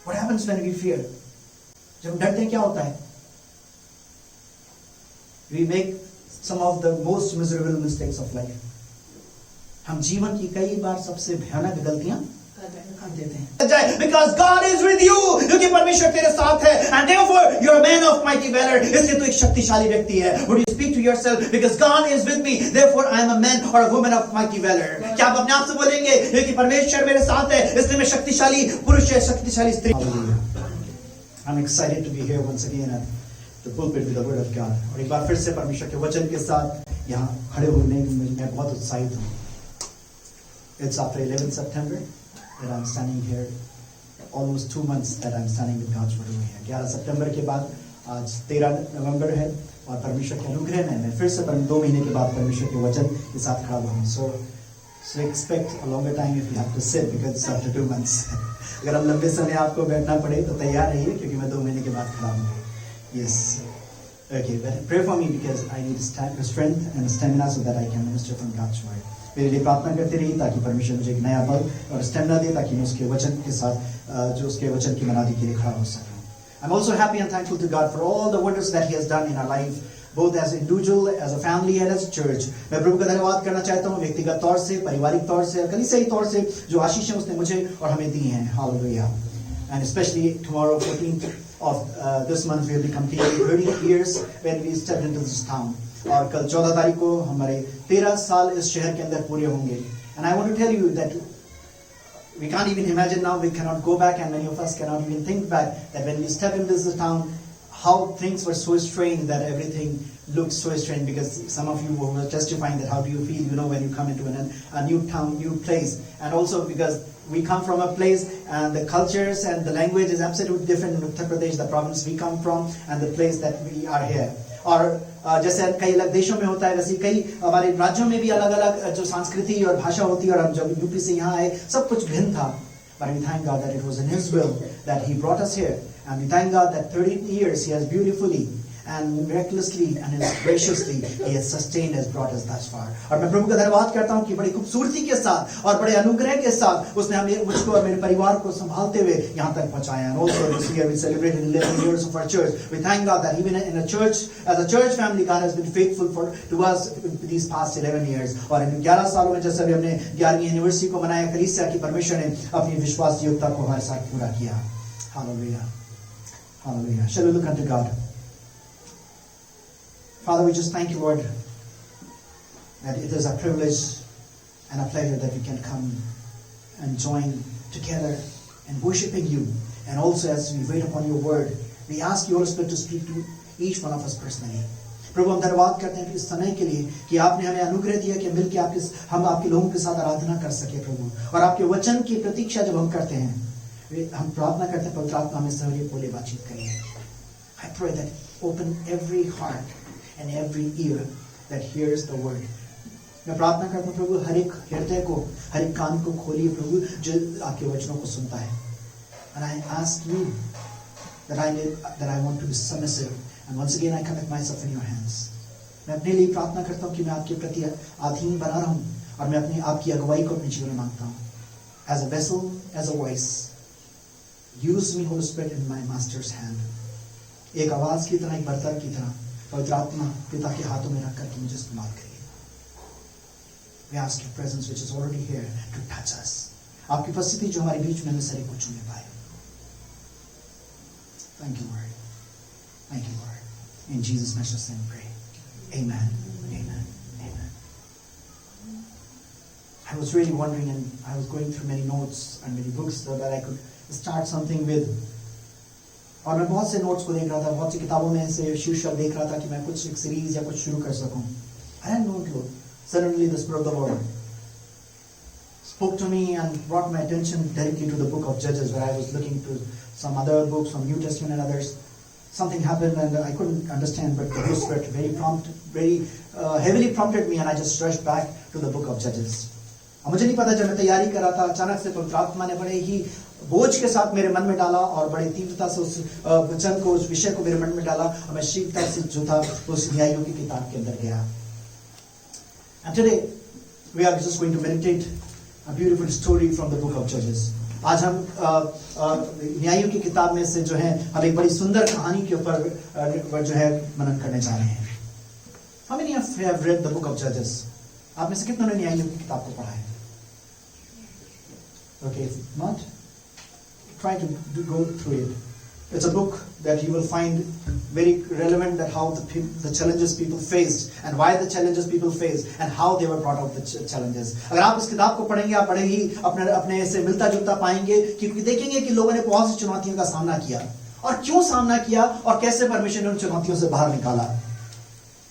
What happens when we fear? जब डरते हैं क्या होता है? We make some of the most miserable mistakes of life. हम जीवन की कई बार सबसे भयानक गलतियां कर देते हैं. Because God is with you, क्योंकि परमेश्वर तेरे साथ है, and therefore you are a man of mighty valor. इसलिए तू एक शक्तिशाली व्यक्ति है. Would you speak to yourself, because God is with me, therefore I am a man or a woman of mighty valor? क्या आप अपने आप से बोलेंगे क्योंकि परमेश्वर मेरे साथ है, इसलिए मैं शक्तिशाली पुरुष है, शक्तिशाली स्त्री. I'm excited to be here once again at the pulpit with the word of God. और एक बार फिर से परमेश्वर के वचन के साथ यहाँ खड़े होने में मैं बहुत उत्साहित हूँ. It's after 11 September that I'm standing here. Almost 2 months that I'm standing with God's word over here. 11 सितंबर के बाद आज 13 नवंबर है और परमेश्वर के अनुग्रह में मैं फिर से 2 महीने के बाद परमेश्वर के वचन के साथ खड़ा हुआ हूँ. So expect a longer time if you have to sit, because it's after 2 months. अगर हम लंबे समय आपको बैठना पड़े तो तैयार रहिए, क्योंकि मैं 2 महीने के बाद खड़ा हूँ. Yes. Okay, but pray for me because I need strength and stamina so that I can minister from God's word. मेरे लिए प्रार्थना करते रहिए ताकि परमेश्वर मुझे एक नया बल और स्टेमिना दे, ताकि मैं उसके वचन के साथ जो उसके वचन की मनादी के लिए खड़ा हो सकूं. I'm also happy and thankful to God for all the wonders that He has done in our life, both as individual, as a family, and as a church. मैं प्रभु का धन्यवाद करना चाहता हूँ व्यक्तिगत तौर से, पारिवारिक तौर से, और कलीसियाई तौर से जो आशीषें उसने मुझे और हमें दी हैं. Hallelujah. And especially tomorrow, 14th of this month, we will be completing 30 years when we stepped into this town. और कल 14 तारीख को हमारे 13 साल इस शहर के अंदर पूरे होंगे. And I want to tell you that we can't even imagine now, we cannot go back, and many of us cannot even think back that when we step into this town, how things were so strange, that everything looked so strange, because some of you were testifying that how do you feel, when you come into a new town, new place, and also because we come from a place and the cultures and the language is absolutely different in Uttar Pradesh, the province we come from, and the place that we are here. और जैसे कई अलग देशों में होता है, वैसे कई हमारे राज्यों में भी अलग अलग जो संस्कृति और भाषा होती है, और हम जब यूपी से यहाँ आए सब कुछ भिन्न था. But we thank God that it was in His will that He brought us here, and we thank God that 13 years He has beautifully and miraculously and graciously He has sustained us, brought us thus far. और मैं प्रभु का धन्यवाद करता हूँ कि बड़ी खूबसूरती के साथ और बड़े अनुग्रह के साथ उसने हमें, मुझको और मेरे परिवार को संभालते हुए यहाँ तक पहुँचाया. And also this year we celebrated 11 years of our church. We thank God that even in a church, as a church family, God has been faithful to us these past 11 years. और इन 11 सालों में जैसे अभी हमने 11वीं anniversary को मनाया, कलीसिया की परमेश्वर ने अपनी विश्वास योग्यता को हमारे साथ पूरा किया. Hallelujah. Hallelujah. Shall we look unto God? Father, we just thank you, Lord, that it is a privilege and a pleasure that we can come and join together in worshiping you. And also as we wait upon your word, we ask you, Holy Spirit, to speak to each one of us personally. प्रभु हम धन्यवाद करते हैं इस समय के लिए कि आपने हमें अनुग्रह दिया कि मिलकर हम आपके लोगों के साथ आराधना कर सके प्रभु. और आपके वचन की प्रतीक्षा जब हम करते हैं, हम प्रार्थना करते हैं पवित्र आत्मा में सहयोग बोले बातचीत करिए. I pray that open every heart and every ear that hears the word. मैं प्रार्थना करता हूँ प्रभु हर एक हृदय को, हर एक कान को खोलिए प्रभु जो आपके वचनों को सुनता है. And I ask you that I want to be submissive, and once again I commit myself in your hands. मैं अपने लिए प्रार्थना करता हूँ कि मैं आपके प्रति अधीन बना रहूँ, और मैं अपनी आपकी अगुवाई को अपने जीवन में मांगता हूँ. As a vessel, as a voice, use me, Holy Spirit, in my master's hand. एक आवाज की तरह, एक बर्तन की तरह पवित्र आत्मा पिता के हाथों में रखकर के मुझे इस्तेमाल करिए. We ask your presence which is already here to touch us. आपकी उपस्थिति जो हमारे बीच में शरीर को छूने पाए. Thank you, Lord. Thank you, Lord. In Jesus' precious name we pray. Amen. Amen. Amen. I was really wondering, and I was going through many notes and many books so that I could start something with. और मैं बहुत से notes को देख रहा था, बहुत सी किताबों में से शीर्षक देख रहा था कि मैं कुछ एक सीरीज या कुछ शुरू कर सकूं. I didn't know it. Suddenly the Spirit of the Lord spoke to me and brought my attention directly to the book of Judges, where I was looking to some other books from New Testament and others. Something happened and I couldn't understand, but the Holy Spirit very heavily prompted me, and I just rushed back to the book of Judges. मुझे नहीं पता, जब मैं तैयारी कर रहा था अचानक से पवित्र आत्मा ने बड़े ही बोझ के साथ मेरे मन में डाला और बड़ी तीव्रता से उस वचन को, उस विषय को मेरे मन में डाला, और मैं शीघ्रता से जो था उस न्यायों की किताब के अंदर गया. And today we are just going to meditate a beautiful story from the book of Judges. आज हम न्यायों की किताब में से जो है हम एक बड़ी सुंदर कहानी के ऊपर जो है मनन करने जा रहे हैं. How many of you have read the book of Judges? आप में से कितनों ने न्यायों की किताब को पढ़ा है? Okay, if not, try to go through it. It's a book that you will find very relevant, that how the challenges people faced and why the challenges people faced and how they were brought out the challenges. अगर आप इस किताब को पढ़ेंगे, आप बड़े ही अपने से मिलता जुलता पाएंगे, क्योंकि देखेंगे कि लोगों ने बहुत सी चुनौतियों का सामना किया और क्यों सामना किया और कैसे परमेश्वर ने उन चुनौतियों से बाहर निकाला.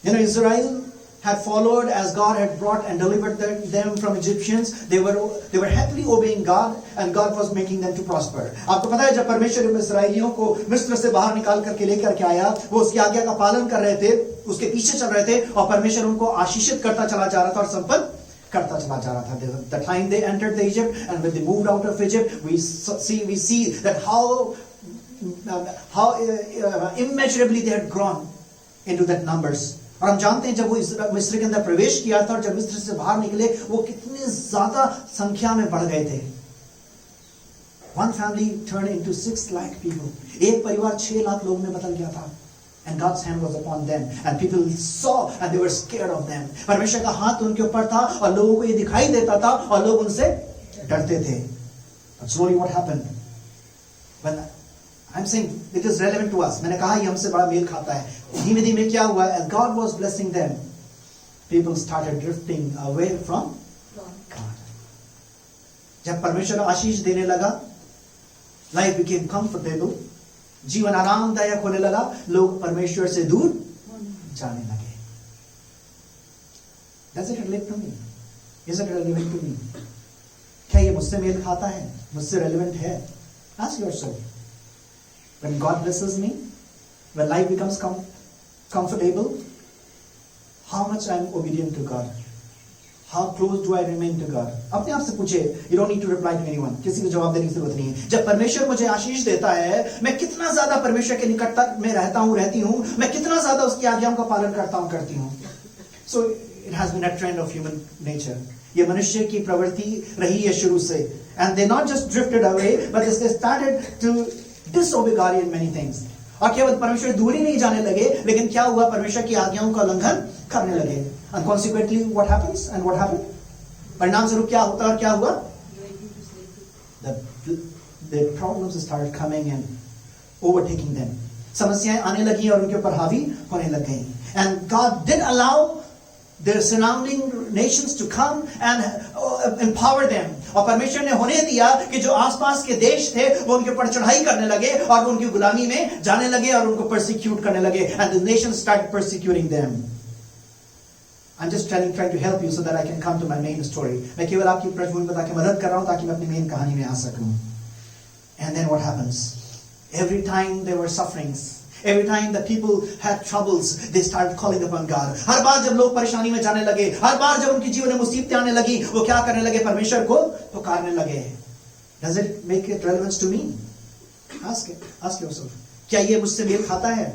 You know, Israel had followed as God had brought and delivered them from Egyptians. They were happily obeying God, and God was making them to prosper. आपको पता है जब परमेश्वर इस्राएलियों को मिस्र से बाहर निकाल करके लेकर के आया, वो उसकी आज्ञा का पालन कर रहे थे, उसके पीछे चल रहे थे और परमेश्वर उनको आशीषित करता चला जा रहा था और संपन्न करता चला जा रहा था. The time they entered the Egypt and when they moved out of Egypt, we see that how immeasurably they had grown into that numbers. और हम जानते हैं जब वो मिस्र के अंदर प्रवेश किया था और जब मिस्र से बाहर निकले, वो कितने ज्यादा संख्या में बढ़ गए थे. One family turned into 6 lakh people. एक परिवार 6 लाख लोगों में बदल गया था. And God's hand was upon them, and people saw and they were scared of them. परमेश्वर का हाथ उनके ऊपर था और लोगों को ये दिखाई देता था और लोग उनसे डरते थे. But slowly what happened? When I'm saying it is relevant to us. मैंने कहा ये हमसे बड़ा मेल खाता है. धीमे धीमे क्या हुआ? As God was blessing them, people started drifting away from God. जब परमेश्वर आशीष देने लगा, life became comfortable, जीवन आरामदायक होने लगा, लोग परमेश्वर से दूर जाने लगे. Does it relate to me? Is it relevant to me? क्या ये मुझसे मेल खाता है? मुझसे relevant है? Ask yourself. When God blesses me, when life becomes comfortable, how much I am obedient to God? How close do I remain to God? अपने आप से पूछे. You don't need to reply to anyone. किसी को जवाब देने की जरूरत नहीं है. जब परमेश्वर मुझे आशीष देता है, मैं कितना ज्यादा परमेश्वर के निकटता में रहती हूँ, मैं कितना ज्यादा उसकी आज्ञाओं का पालन करती हूँ. So it has been a trend of human nature. ये मनुष्य की प्रवृत्ति रही है शुरू से. And they not just drifted away, but they started to disobey God in many things. और केवल परमेश्वर दूर ही नहीं जाने लगे, लेकिन क्या हुआ? परमेश्वर की आज्ञाओं का उल्लंघन करने लगे. And consequently what happens? And what happened? परिणाम स्वरूप क्या होता और क्या हुआ? The problems started coming and overtaking them. समस्याएं आने लगी और उनके ऊपर हावी होने लग गई. And God did allow the surrounding nations to come and empower them. और परमेश्वर ने होने दिया कि जो आसपास के देश थे वो उनके ऊपर चढ़ाई करने लगे और वो उनकी गुलामी में जाने लगे और उनको persecute करने लगे. And the nations started persecuting them. I'm just trying to help you so that I can come to my main story. मैं केवल आपकी पृष्ठभूमि बता के मदद कर रहा हूं ताकि मैं अपनी मेन कहानी में आ सकूं. And then what happens? Every time there were sufferings, every time the people had troubles, they started calling upon God. हर बार जब लोग परेशानी में जाने लगे, हर बार जब उनके जीवन में मुसीबतें आने लगी, वो क्या करने लगे? परमेश्वर को पुकारने लगे. Does it make it relevance to me? Ask yourself. क्या ये मुझसे मेल खाता है?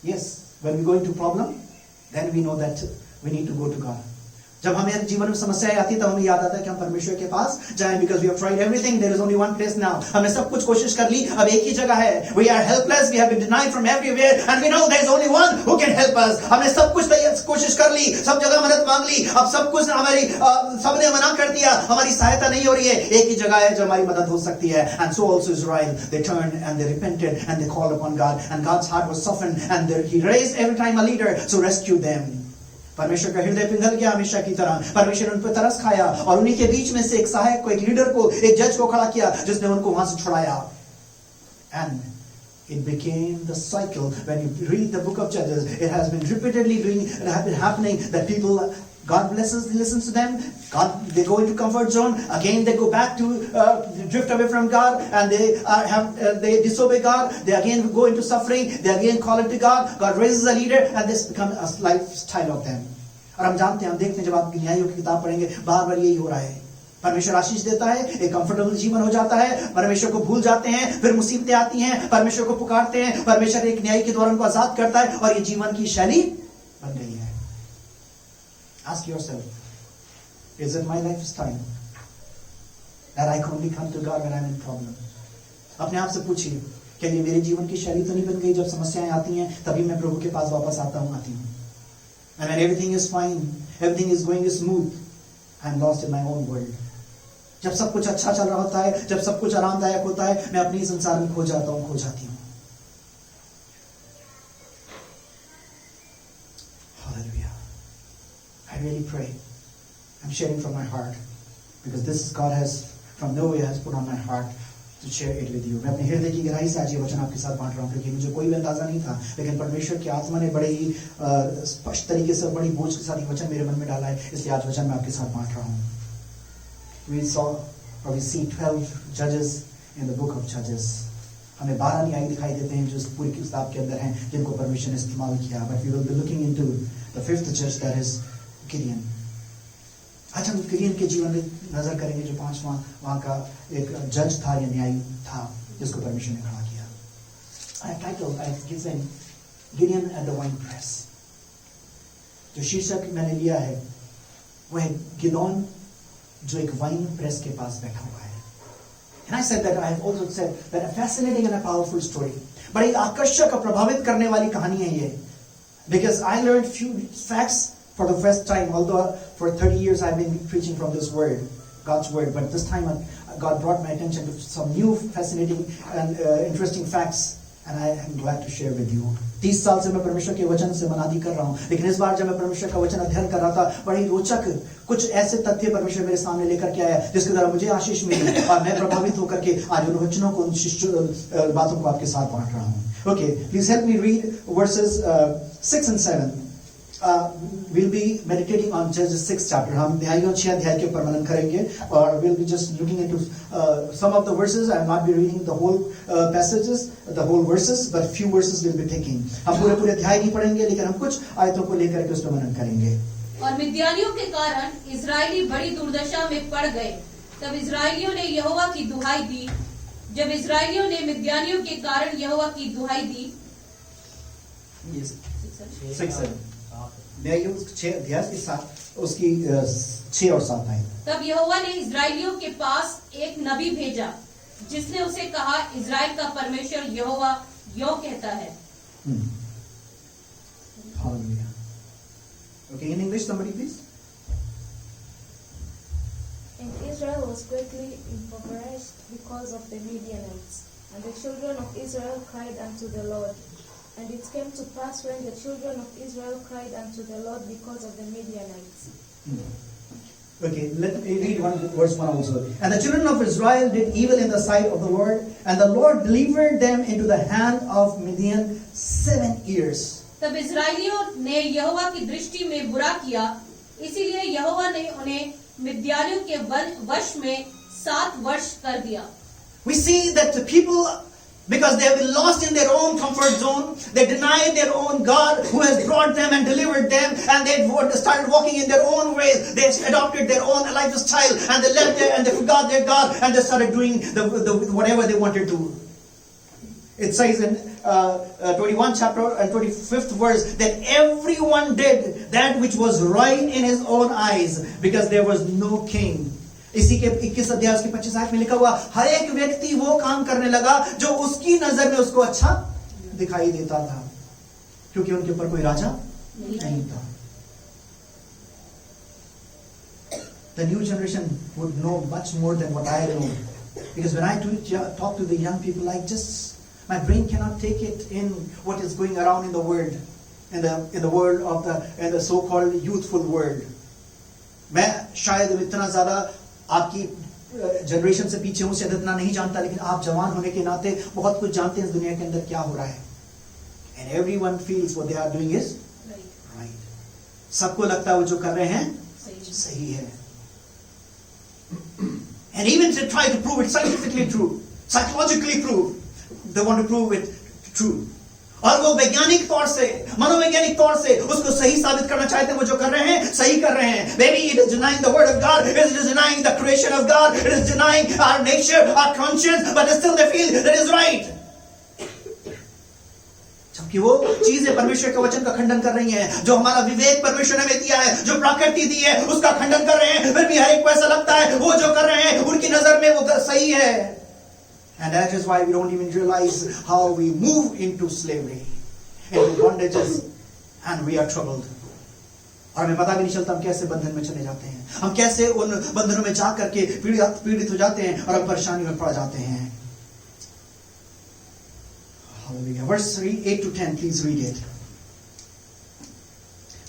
Yes. When we go into problem, then we know that we need to go to God. जब हमें जीवन में समस्याएं आती है तब हमें याद आता है कि हम परमेश्वर के पास जाएं. Because we have tried everything, there is only one place now. हमने सब कुछ कोशिश कर ली, अब एक ही जगह है. We are helpless, we have been denied from everywhere, and we know there is only one who can help us. हमने सब कुछ कोशिश कर ली, सब जगह मदद मांग ली, अब सब कुछ हमारी सबने मना कर दिया, हमारी सहायता नहीं हो रही है. एक ही जगह है जो हमारी मदद हो सकती है. And so also Israel, they turned and they repented and they called upon God, and God's heart was softened, and He raised every time a leader to rescue them. परमेश्वर का हृदय पिघल गया हमेशा की तरह. परमेश्वर उन पर तरस खाया और उन्हीं के बीच में से एक सहायक को, एक लीडर को, एक जज को खड़ा किया जिसने उनको वहां से छुड़ाया. And it became the cycle. When you read the book of Judges, it has been repeatedly happening that people, God listens to them. They go into comfort zone. Again, they go back to drift away from God, and they disobey God. They again go into suffering. They again call it to God. God raises a leader, and this becomes a lifestyle of them. और हम जानते हैं, हम देखते हैं जब आप न्यायों की किताब पढ़ेंगे, बार-बार यही हो रहा है. परमेश्वर आशीष देता है, एक कंफर्टेबल जीवन हो जाता है, परमेश्वर को भूल जाते हैं, फिर मुसीबतें आती हैं, परमेश्वर को पुकारते हैं, परमेश्वर एक न्याय के द्वारा उनको आजाद करता है और ये जीवन की शैली बन गई है. Ask yourself, is it my lifestyle? that I can only come to God when I'm in problem. अपने आप से पूछिए, क्या ये मेरे जीवन की शैली तो नहीं बन गई? जब समस्याएं आती हैं तभी मैं प्रभु के पास वापस आती हूँ. And when everything is fine, everything is going smooth, I'm lost in my own world. जब सब कुछ अच्छा चल रहा होता है, जब सब कुछ आरामदायक होता है, मैं अपनी संसार में खो जाता हूँ, खो जाती हूँ. Hallelujah. I really pray. I'm sharing from my heart because this is God has from nowhere has put on my heart to share it with you. मैं अपने हृदय की गहराई से आज ये वचन आपके साथ बांट रहा हूँ क्योंकि मुझे कोई भी अंदाजा नहीं था, लेकिन परमेश्वर की आत्मा ने बड़े ही स्पष्ट तरीके से बड़ी बोझ के साथ ये वचन मेरे मन में डाला है, इसलिए आज वचन मैं आपके साथ बांट रहा हूँ. We see 12 judges in the book of Judges. हमें 12 न्यायी दिखाई देते हैं जो इस पूरी किताब के अंदर हैं, जिनको परमेश्वर ने इस्तेमाल किया. But we will be looking into the 5th judge, that is Gideon. आज हम गिडियन के जीवन में नजर करेंगे जो 5वां वहां का एक जज था या न्यायी था जिसको परमेश्वर ने खड़ा किया. I've given Gideon at the wine press. जो शीर्षक मैंने लिया है वह है गिदोन जो एक वाइन प्रेस के पास बैठा हुआ है. And I said that I have also said that a fascinating and a powerful story. बड़ी आकर्षक और प्रभावित करने वाली कहानी है ये. Because I learned few facts for the first time, although for 30 years I've been preaching from this word, God's word, but this time God brought my attention to some new fascinating and interesting facts, and I am glad to share with you. 30 साल से मैं परमेश्वर के वचन से मनादी कर रहा हूँ, लेकिन इस बार जब मैं परमेश्वर का वचन अध्ययन कर रहा था, बड़ी रोचक कुछ ऐसे तथ्य परमेश्वर मेरे सामने लेकर के आया जिसके द्वारा मुझे आशीष मिली और मैं प्रभावित होकर के आज उन वचनों को, उन बातों को आपके साथ बांट रहा हूँ. Okay, please help me read verses 6 and 7. We'll be meditating on Judges 6 chapter. हम न्यायियों 6 अध्याय के ऊपर मनन करेंगे और we'll be just looking into some of the verses. I will not be reading the whole passages, the whole verses, but few verses we'll be taking. हम पूरे अध्याय नहीं पढ़ेंगे, लेकिन हम कुछ आयतों को लेकर के उस पर मनन करेंगे. और मिद्यानियों के कारण इजरायली बड़ी दुर्दशा में पड़ गए. तब इजरायलियों ने यहोवा की दुहाई दी. जब इजरायलियों ने मिद्यानियों के कारण यहोवा की दुहाई दी. Yes. 6 न्यायियों 6 अध्याय के साथ उसकी 6 और 7 आए. तब यहोवा ने इजरायलियों के पास एक नबी भेजा जिसने उसे कहा, इजराइल का परमेश्वर यहोवा यों कहता है. Hallelujah. Okay, in English, somebody please. And Israel was greatly impoverished because of the Midianites, and the children of Israel cried unto the Lord. And it came to pass when the children of Israel cried unto the Lord because of the Midianites. Okay, let me read verse 1 also. And the children of Israel did evil in the sight of the Lord, and the Lord delivered them into the hand of Midian 7 years. तब इजरायलियों ने यहोवा की दृष्टि में बुरा किया, इसीलिए यहोवा ने उन्हें मिद्यानियों के वश में 7 वर्ष कर दिया. We see that the people, because they have been lost in their own comfort zone, they denied their own God who has brought them and delivered them, and they started walking in their own ways. They adopted their own lifestyle, and they left there and they forgot their God, and they started doing whatever they wanted to. It says in 21 chapter and 25th verse that everyone did that which was right in his own eyes because there was no king. इसी के 21 अध्याय उसके 25 में लिखा हुआ, हर एक व्यक्ति वो काम करने लगा जो उसकी नजर में उसको अच्छा दिखाई देता था, क्योंकि उनके ऊपर कोई राजा नहीं था. The new generation would know much more than what I know, because when I talk to the young people, my brain cannot take it in what is going around in the world, in the world of the so-called youthful world. मैं शायद इतना ज्यादा आपकी generation से पीछे हूं, शायद इतना नहीं जानता, लेकिन आप जवान होने के नाते बहुत कुछ जानते हैं इस दुनिया के अंदर क्या हो रहा है. And everyone feels what they are doing is right. सबको लगता है वो जो कर रहे हैं सही है. And even to try to prove it scientifically true, psychologically prove, they want to prove it true. और वो वैज्ञानिक तौर से, मनोवैज्ञानिक तौर से उसको सही साबित करना चाहते हैं. वो जो कर रहे हैं सही कर रहे हैं. Maybe it is denying the word of God, it is denying the creation of God, it is denying our nature, our conscience, but still they feel that is right. जब कि वो चीजें परमेश्वर के वचन का खंडन कर रही हैं, जो हमारा विवेक परमेश्वर ने हमें दिया है, जो प्रकृति दी है, उसका खंडन कर रहे हैं। फिर भी हर एक को ऐसा लगता है वो जो कर रहे हैं उनकी नजर में वो सही है। And that is why we don't even realize how we move into slavery, into bondages, and we are troubled. और हमें पता भी नहीं चलता हम कैसे बंधन में चले जाते हैं, हम कैसे उन बंधनों में जा करके पीड़ित हो जाते हैं और हम परेशानी में पड़ जाते हैं। Hallelujah. Verse 8 to 10, please read it.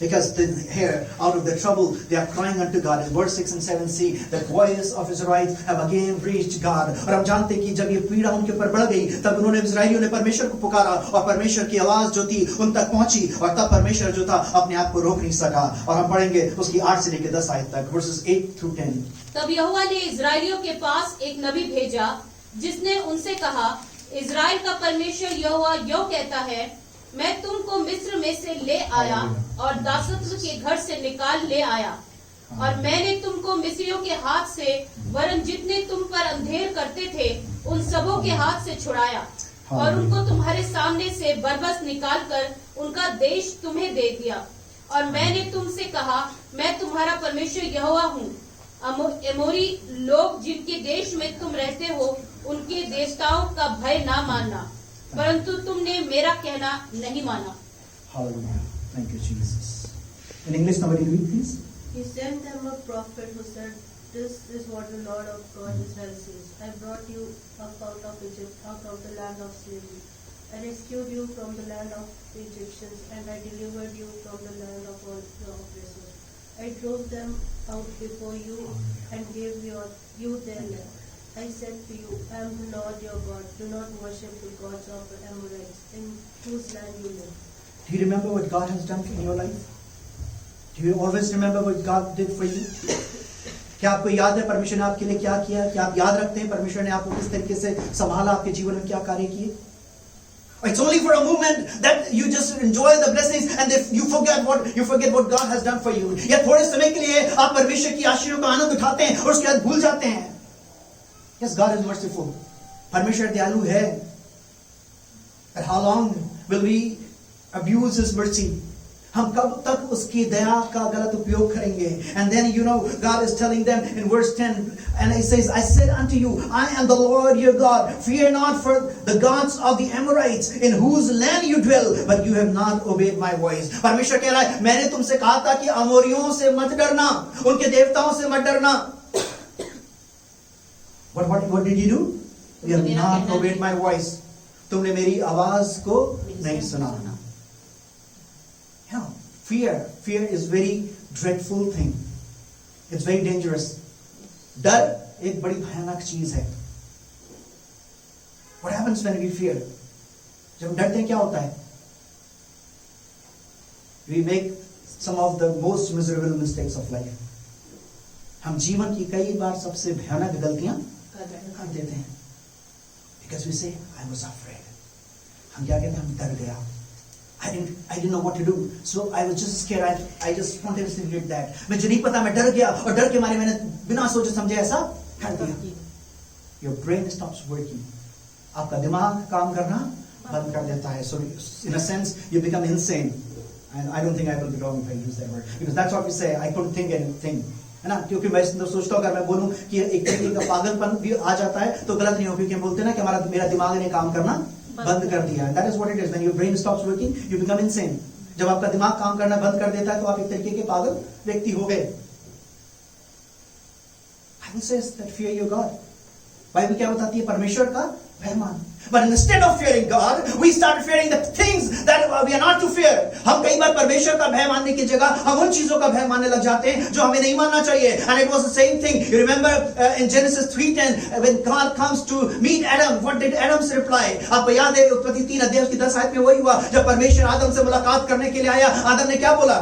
Because here, out of the trouble, they are crying unto God. In verse 6 and 7, see, the voice of Israelites have again reached God. और हम जानते हैं कि जब ये पीड़ा उनके ऊपर बढ़ गई, तब उन्होंने इस्राएलियों ने परमेश्वर को पुकारा और परमेश्वर की आवाज जो थी उन तक पहुंची, और तब परमेश्वर जो था अपने आप को रोक नहीं सका। और हम पढ़ेंगे उसकी 8 से लेकर 10 आयत तक, verses 8 through 10. तब यहोवा ने इस्राएलियों के पास एक नबी भेजा, जिसने उनसे कहा, इस्राएल का परमेश्वर यहोवा यो कहता है, मैं तुमको मिस्र में से ले आया और दासत्व के घर से निकाल ले आया, और मैंने तुमको मिस्रियों के हाथ से, वरन जितने तुम पर अंधेर करते थे उन सबों के हाथ से छुड़ाया, और उनको तुम्हारे सामने से बरबस निकाल कर उनका देश तुम्हें दे दिया। और मैंने तुमसे कहा, मैं तुम्हारा परमेश्वर यहोवा हूँ। एमोरी लोग जिनके देश में तुम रहते हो, उनके देवताओं का भय ना मानना, परंतु तुमने मेरा कहना नहीं माना। Hallelujah. Thank you, Jesus. In English, somebody read, please. He sent them a prophet who said, "This is what the Lord of God Israel says: I brought you up out of Egypt, out of the land of slavery. I rescued you from the land of the Egyptians, and I delivered you from the land of all the oppressors. I drove them out before you and gave you their land. I said to you, I am the Lord your God. Do not worship the gods of the Amorites, in whose land you live." Do you remember what God has done in your life? Do you always remember what God did for you? क्या आपको याद है परमेश्वर ने आपके लिए क्या किया? क्या आप याद रखते हैं परमेश्वर ने आपको किस तरीके से संभाला, आपके जीवन में क्या कार्य किए? It's only for a moment that you just enjoy the blessings and if you forget what God has done for you. या थोड़े समय के लिए आप परमेश्वर की आशीर्वाद का आनंद उठाते हैं और उसके बाद भूल जाते हैं। Yes, God is merciful. परमेश्वर दयालु है। But how long will we abuse His mercy? हम कब तक उसकी दया का गलत उपयोग करेंगे? And then God is telling them in verse 10, and He says, I said unto you, I am the Lord your God. Fear not for the gods of the Amorites, in whose land you dwell, but you have not obeyed my voice. परमेश्वर कह रहा है, मैंने तुमसे कहा था कि अमोरियों से मत डरना, उनके देवताओं से मत डरना। What did you do? You have not obeyed my voice. तुमने मेरी आवाज को नहीं सुना। Fear is very dreadful thing. It's very dangerous. डर एक बड़ी भयानक चीज है। What happens when we fear? जब डरते हैं क्या होता है? We make some of the most miserable mistakes of life. हम जीवन की कई बार सबसे भयानक गलतियां कर देते हैं। Because we say, I was afraid. हम क्या कहते हैं? हम डर गया। I didn't know what to do, so I was just scared. I just spontaneously did that. मुझे नहीं पता, मैं डर गया और डर के मारे मैंने बिना सोचे समझे ऐसा कर दिया। Your brain stops working. आपका दिमाग काम करना बंद कर देता है। So in a sense, you become insane. And I don't think I will be wrong if I use that word, because that's what we say. I couldn't think anything. है ना? क्योंकि मैं सोचता हूँ अगर मैं बोलूँ कि एक तरीके का पागलपन भी आ जाता है तो गलत नहीं हो, क्योंकि हम बोलते हैं ना कि मेरा दिमाग ने काम करना बंद कर दिया। That is what it is. When your brain stops working, you become insane. जब आपका दिमाग काम करना बंद कर देता है तो आप एक तरीके के पागल व्यक्ति हो गए। Bible says that fear your God. Bible क्या बताती है? परमेश्वर का भय मान। But instead of fearing God, we start fearing the things that we are not to fear. हम कई बार परमेश्वर का भय मानने की जगह हम उन चीजों का भय मानने लग जाते हैं जो हमें नहीं मानना चाहिए। And it was the same thing. You remember in Genesis 3:10 when God comes to meet Adam, what did Adam's reply? आपको याद है उत्पत्ति 3 अध्याय उसकी 10 आयत में वही हुआ, जब परमेश्वर आदम से मुलाकात करने के लिए आया, आदम ने क्या बोला?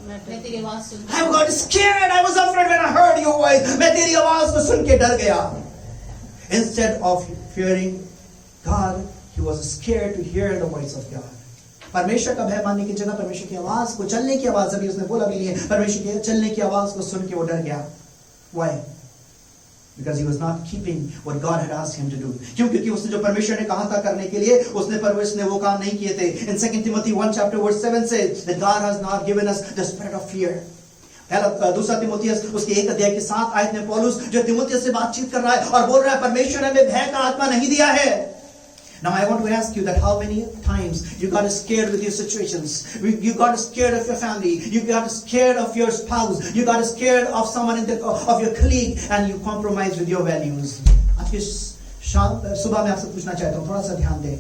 मैं तेरी आवाज सुन I got scared. I was afraid when I heard your voice. मैं तेरी आवाज को सुन के डर गया। Instead of fearing God, he was scared to hear the voice of God. परमेश्वर का भय मानने की जगह परमेश्वर की आवाज को, चलने की आवाज, अभी उसने बोला भी नहीं है, परमेश्वर के चलने की आवाज को सुन के वो डर गया। Why? Because he was not keeping what God had asked him to do. क्यों? क्योंकि उसने जो परमेश्वर ने कहा था करने के लिए उसने वो काम नहीं किए थे. In 2 Timothy 1 chapter verse 7 says that God has not given us the spirit of fear. दूसरा तिमुथियस उसके 1 अध्याय की 7 आयत में पौलुस जो तिमुथियस से बातचीत कर रहा है और बोल रहा है परमेश्वर ने हमें भय का आत्मा नहीं दिया है. Now I want to ask you that how many times you got scared with your situations, you got scared of your family, you got scared of your spouse, you got scared of someone of your colleague, and you compromise with your values. आज की सुबह मैं आपसे पूछना चाहता हूँ, थोड़ा सा ध्यान दें.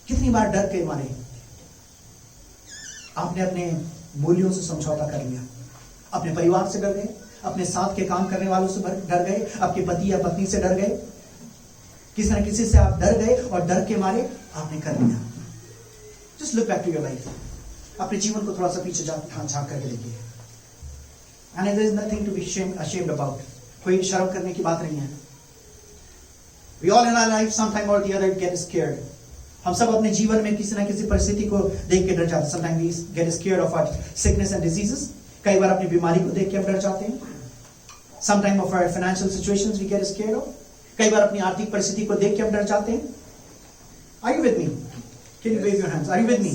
कितनी बार डर के मारे आपने अपने मूल्यों से समझौता कर लिया? अपने परिवार से डर गए, अपने साथ के काम करने वालों से डर गए, आपके पति या पत्नी से डर गए, किसी न किसी से आप डर गए और डर के मारे आपने कर लिया. Just look back to your life. अपने जीवन को थोड़ा सा पीछे झांक करके देखिए. And there is nothing to be ashamed about. कोई शर्म करने की बात नहीं है. We all in our life sometime or the other get scared. हम सब अपने जीवन में किसी न किसी परिस्थिति को देख के डर जाते हैं. Sometimes we get scared of our sickness and diseases. कई बार अपनी बीमारी को देख के हम डर जाते हैं. Sometimes of our financial situations we get scared of. कई बार अपनी आर्थिक परिस्थिति को देख के हम डर जाते हैं. Are you with me? Can you wave your hands? Are you with me?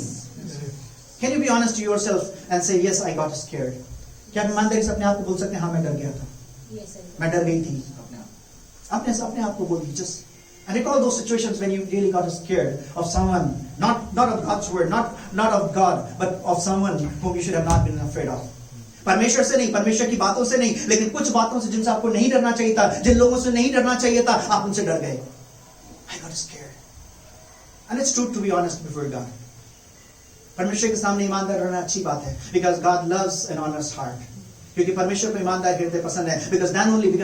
Can you be honest to yourself and say yes, I got scared? क्या आप ईमानदारी से अपने आप को बोल सकते हैं हाँ मैं डर गया था, मैं डर गई थी? अपने आप को बोल दीजिए. Just and recall those situations when you really got scared of someone, not of God's word, not of God, but of someone whom you should have not been afraid of. परमेश्वर से नहीं, परमेश्वर की बातों से नहीं, लेकिन कुछ बातों से जिनसे आपको नहीं डरना चाहिए था, जिन लोगों से नहीं डरना चाहिए था, आप उनसे डर गए. I got scared. And it's true to be honest before God. परमेश्वर के सामने ईमानदार रहना अच्छी बात है. Because God loves an honest heart. क्योंकि परमेश्वर को ईमानदार हृदय पसंद है. Because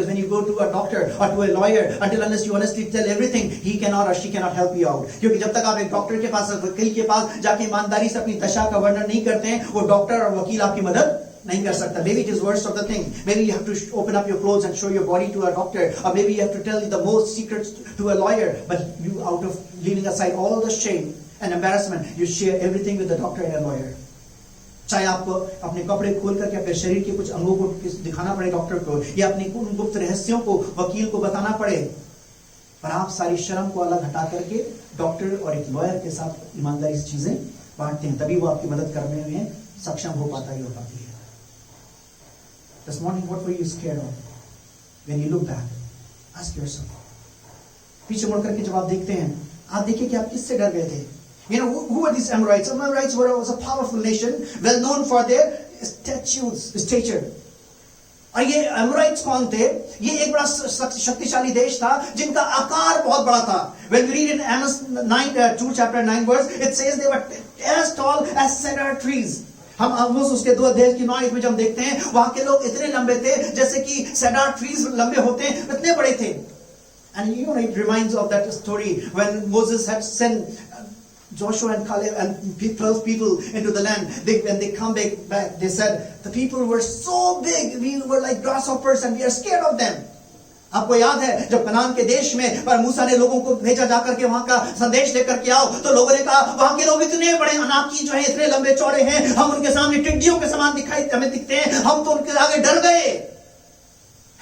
when you go to a doctor or to a lawyer, until unless you honestly tell everything, he cannot or she cannot help you out. क्योंकि जब तक आप एक डॉक्टर के पास, वकील के पास जाके ईमानदारी से अपनी दशा का वर्णन नहीं करते हैं, वो डॉक्टर और वकील आपकी मदद नहीं कर सकता. Maybe it is worst of the thing. Maybe you have to open up your clothes and show your body to a doctor, or maybe you have to tell the most secrets to a lawyer. But you, out of leaving aside all the shame and embarrassment, you share everything with the doctor and a lawyer. चाहे आपको अपने कपड़े खोल करके अपने शरीर के कुछ अंगों को दिखाना पड़े डॉक्टर को, या अपने गुप्त रहस्यों को वकील को बताना पड़े, पर आप सारी शर्म को अलग हटा करके डॉक्टर और एक लॉयर के साथ ईमानदारी से चीजें बांटते हैं. तभी वो आपकी मदद करने में सक्षम हो पाती है. This morning, what were you scared of? When you look back, ask yourself. पीछे मुड़ करके जब आप देखते हैं, आप देखिए कि आप किससे डर गए थे. You know, who were these Amorites? Amorites was a powerful nation, well known for their stature. और ये Amorites कौन थे? ये एक बड़ा शक्तिशाली देश था, जिनका आकार बहुत बड़ा था. When we read in Amos 2 chapter 9 verse, it says they were as tall as cedar trees. हम उसके 2 अध्याय की 9 में जब देखते हैं, वहां के लोग इतने लंबे थे जैसे कि cedar trees लंबे होते हैं, इतने बड़े थे. And you know, it reminds of that story when Moses had sent Joshua and Caleb and 12 people into the land. When they come back, they said the people were so big, we were like grasshoppers and we are scared of them. आपको याद है जब कनान के देश में पर मूसा ने लोगों को भेजा जाकर के वहां का संदेश लेकर के आओ, तो लोगों ने कहा वहां के लोग इतने बड़े अनाकी जो है, इतने लंबे चौड़े हैं, हम उनके सामने टिड्डियों के समान हमें दिखते हैं, हम तो उनके आगे डर गए.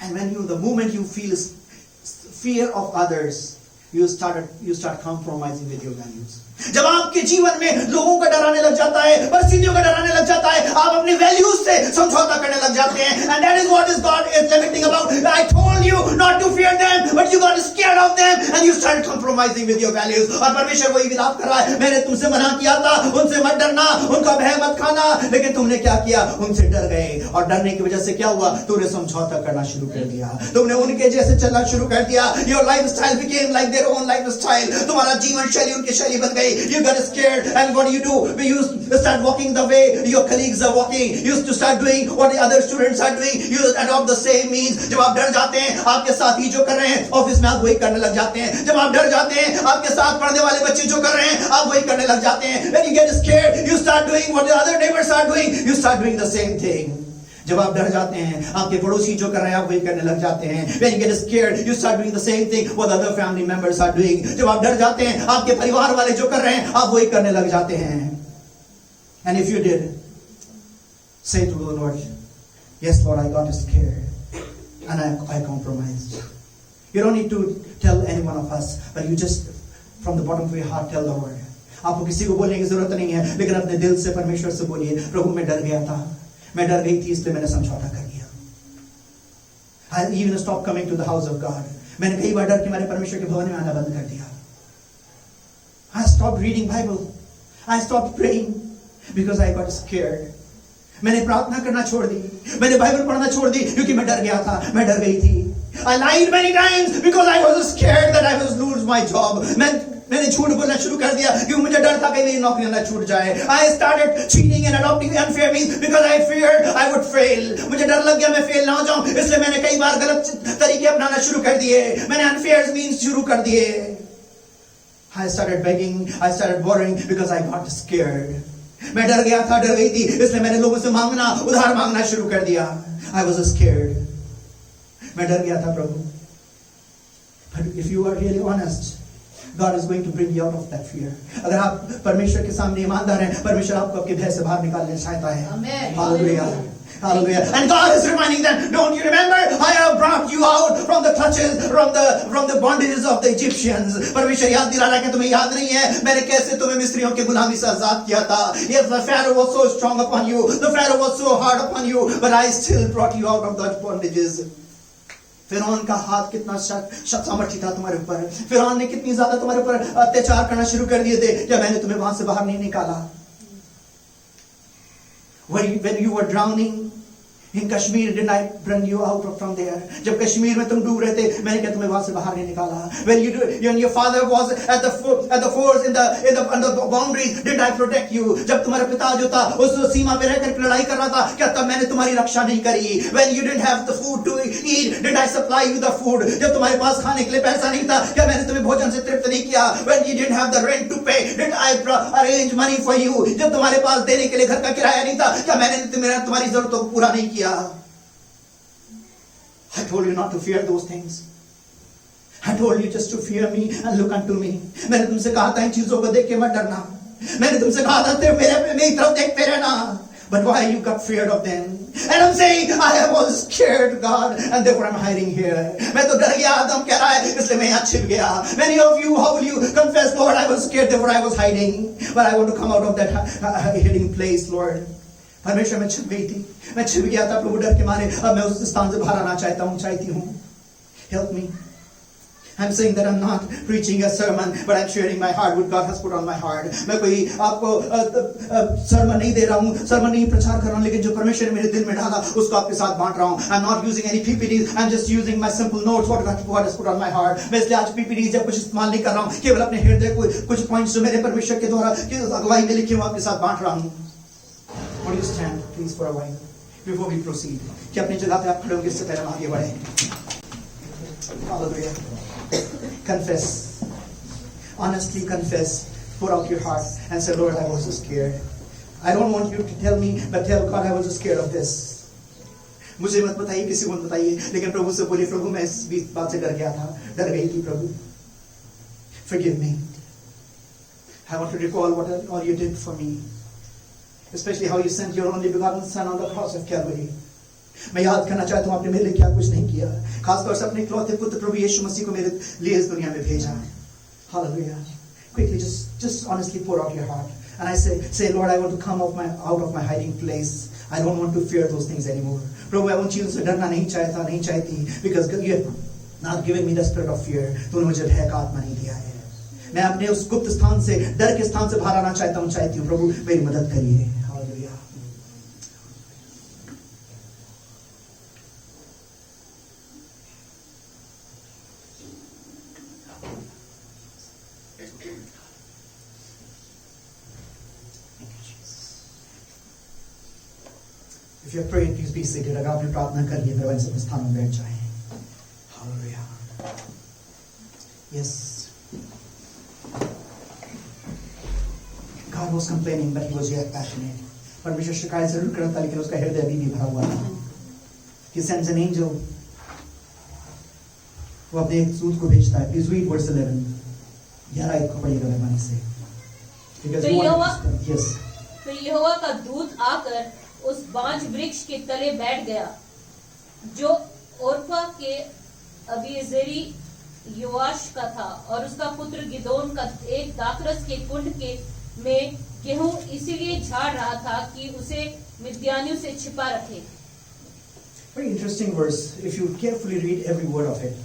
And when the moment you feel fear of others, you start compromising with your values. जब आपके जीवन में लोगों का डराने लग जाता है, परिस्थितियों का डराने लग जाता है, आप अपने वैल्यूज से समझौता करने लग जाते हैं. And that is what is God is lamenting about. I told you not to fear them, but you got scared of them and you started compromising with your values. और परमेश्वर वही विलाप कर रहा है, मैंने तुमसे मना किया था, उनसे मत डरना, उनका भय मत खाना, लेकिन तुमने क्या किया? उनसे डर गए. और डरने की वजह से क्या हुआ? तुमने समझौता करना शुरू कर दिया, तुमने उनके जैसे चलना शुरू कर दिया. Your lifestyle became like their own lifestyle. तुम्हारा जीवन शैली उनकी शैली बन गई. You got scared, and what do? We used to start walking the way your colleagues are walking. You used to start doing what the other students are doing. You adopt the same means. जब आप डर जाते हैं, आपके साथी जो कर रहे हैं ऑफिस में, आप वही करने लग जाते हैं. जब आप डर जाते हैं, आपके साथ पढ़ने वाले बच्चे जो कर रहे हैं, आप वही करने लग जाते हैं. When you get scared, you start doing what the other neighbors are doing. You start doing the same thing. जब आप डर जाते हैं, आपके पड़ोसी जो कर रहे हैं, आप वही करने लग जाते हैं. When you get scared, you start doing the same thing what other family members are doing. जब आप डर जाते हैं, आपके परिवार वाले जो कर रहे हैं, आप वही करने लग जाते हैं. And if you did, say to the Lord, yes Lord, I got scared. and I compromised. You don't need to tell any one of us, but you just from the bottom of your heart tell the Lord. आपको किसी को बोलने की जरूरत नहीं है, लेकिन अपने दिल से परमेश्वर से बोलिए, प्रभु मैं डर गया था, मैं डर गई थी, इसलिए मैंने समझौता कर लिया. I even stopped coming to the house of God. मैंने कई बार डर के मैंने परमेश्वर के भवन में आना बंद कर दिया. I stopped reading Bible. I stopped praying because I got scared. मैंने प्रार्थना करना छोड़ दी, मैंने बाइबल पढ़ना छोड़ दी क्योंकि मैं डर गया था, मैं डर गई थी. I lied many times because I was scared that I was lose my job. मैंने झूठ बोलना शुरू कर दिया क्योंकि मुझे डर था कि मेरी नौकरी ना छूट जाए. I started cheating and adopting unfair means because I feared I would fail. मुझे डर लग गया मैं फेल ना हो जाऊं, इसलिए मैंने कई बार गलत तरीके अपनाना शुरू कर दिए. मैंने unfair means शुरू कर दिए. I started begging, I started borrowing because I got scared. मैं डर गया था, डर गई थी, इसलिए मैंने लोगों से मांगना, उधार मांगना शुरू कर दिया. I was scared. मैं डर गया था प्रभु. But if you are really honest, God is going to bring you out of that fear. अगर आप परमेश्वर के सामने ईमानदार हैं, परमेश्वर आपको आपके भय से बाहर निकालना चाहता है. Amen. Hallelujah. Hallelujah. And God is reminding them, don't you remember? I have brought you out from the clutches, from the bondages of the Egyptians. परमेश्वर याद दिला रहा है कि तुम्हें याद नहीं है मैंने कैसे तुम्हें मिस्रियों की गुलामी से आजाद किया था. Yes, the Pharaoh was so strong upon you, the Pharaoh was so hard upon you, but I still brought you out of those bondages. फिरौन का हाथ कितना सामर्थ्य था तुम्हारे ऊपर. फिरौन ने कितनी ज्यादा तुम्हारे ऊपर अत्याचार करना शुरू कर दिए थे, क्या मैंने तुम्हें वहां से बाहर नहीं निकाला. When you were drowning in Kashmir, didn't I bring you out from there? जब कश्मीर में तुम डूब रहे थे, मैंने क्या तुम्हें वहां से बाहर नहीं निकाला. When your father was at the force in the boundaries, didn't I protect you? जब तुम्हारा पिता जो था उस सीमा पे रहकर लड़ाई कर रहा था, क्या तब मैंने तुम्हारी रक्षा नहीं करी? When you didn't have the food to eat, didn't I supply you the food? जब तुम्हारे पास खाने के लिए पैसा नहीं था, क्या मैंने तुम्हें भोजन से तृप्त नहीं किया? When you didn't have the rent to pay, didn't I arrange money for you? जब तुम्हारे पास देने के लिए घर का किराया नहीं था, क्या मैंने तुम्हारी जरूरतों को पूरा नहीं किया? I told you not to fear those things. I told you just to fear me and look unto me. मैंने तुमसे कहा था इन चीजों को देख के मत डरना. मैंने तुमसे कहा था मेरी तरफ देखते रहना. But why you got feared of them? And I'm saying I was scared, God, and therefore I'm hiding here. मैं तो डर गया, आदम कह रहा है, इसलिए मैं यहाँ छिप गया. Many of you, how will you confess, Lord, I was scared, therefore I was hiding. But I want to come out of that hiding place, Lord. परमेश्वर में छिप गई थी, मैं छिप गया था प्रभु डर के मारे. अब मैं उस स्थान से बाहर आना चाहती हूँ. Help me. I'm saying that I'm not preaching a sermon, but I'm sharing my heart, what God has put on my heart. मैं कोई आपको sermon नहीं दे रहा हूँ, sermon नहीं प्रचार कर रहा हूँ, लेकिन जो परमेश्वर ने मेरे दिल में डाला उसको आपके साथ बांट रहा हूँ. I'm not using any PPTs, I'm just using my simple notes, what God has put on my heart. मैं इसलिए आज PPTs या कुछ इस्तेमाल नहीं कर रहा हूँ, केवल अपने हृदय को कुछ पॉइंट्स जो मेरे परमेश्वर के द्वारा अगुवाई में लिखे हुए आपके साथ बांट रहा हूँ. Would you stand, please, for a while before we proceed? क्या अपनी जगह पे आप खड़े होंगे इससे पहले हम आगे बढ़े? Hallelujah. Confess. Honestly confess. Pour out your heart and say, Lord, I was scared. I don't want you to tell me, but tell God I was scared of this. मुझे मत बताइए, किसी को मत बताइए, लेकिन प्रभु से बोलिए, प्रभु मैं इस बात से डर गया था, डर गई थी प्रभु. Forgive me. I want to recall what all you did for me. Especially how you sent your only begotten Son on the cross of Calvary. मैं याद करना चाहता हूँ आपने मेरे लिए क्या कुछ नहीं किया. खासतौर से अपने इकलौते पुत्र प्रभु यीशु मसीह को मेरे लिए इस दुनिया में भेजा. Hallelujah. Quickly, just honestly pour out your heart. And I say, Lord, I want to come out of my hiding place. I don't want to fear those things anymore. प्रभु मैं उन चीजों से डरना नहीं चाहती. Because you have not given me the spirit of fear. तूने मुझे भय का आत्मा नहीं दिया है. मैं अपने उस गुप्त स्थान से, डर के स्थान से बाहर आना चाहती हूँ. प्रभु मेरी मदद करिए. If you have prayed, please be seated. अगर आपने प्रार्थना कर ली, मेरे सब स्थान में बैठ जाएं. Hallelujah. Yes. God was complaining, but he was yet passionate. परमेश्वर शिकायत जरूर करता, लेकिन उसका हृदय अभी भी भरा हुआ था. He sends an angel. वो अपने एक दूत को भेजता है. Please read verse 11. 11 आयत को पढ़िएगा मेहरबानी से. फिर यहोवा का दूत आकर उस बांज वृक्ष के तले बैठ गया जो ओरफा के अबीएजेरी योआश का था और उसका पुत्र गिदोन का एक दाखरस के कुंड के में गेहूं इसीलिए झाड़ रहा था कि उसे मिद्यानियों से छिपा रखे। Very interesting verse if you carefully read every word of it.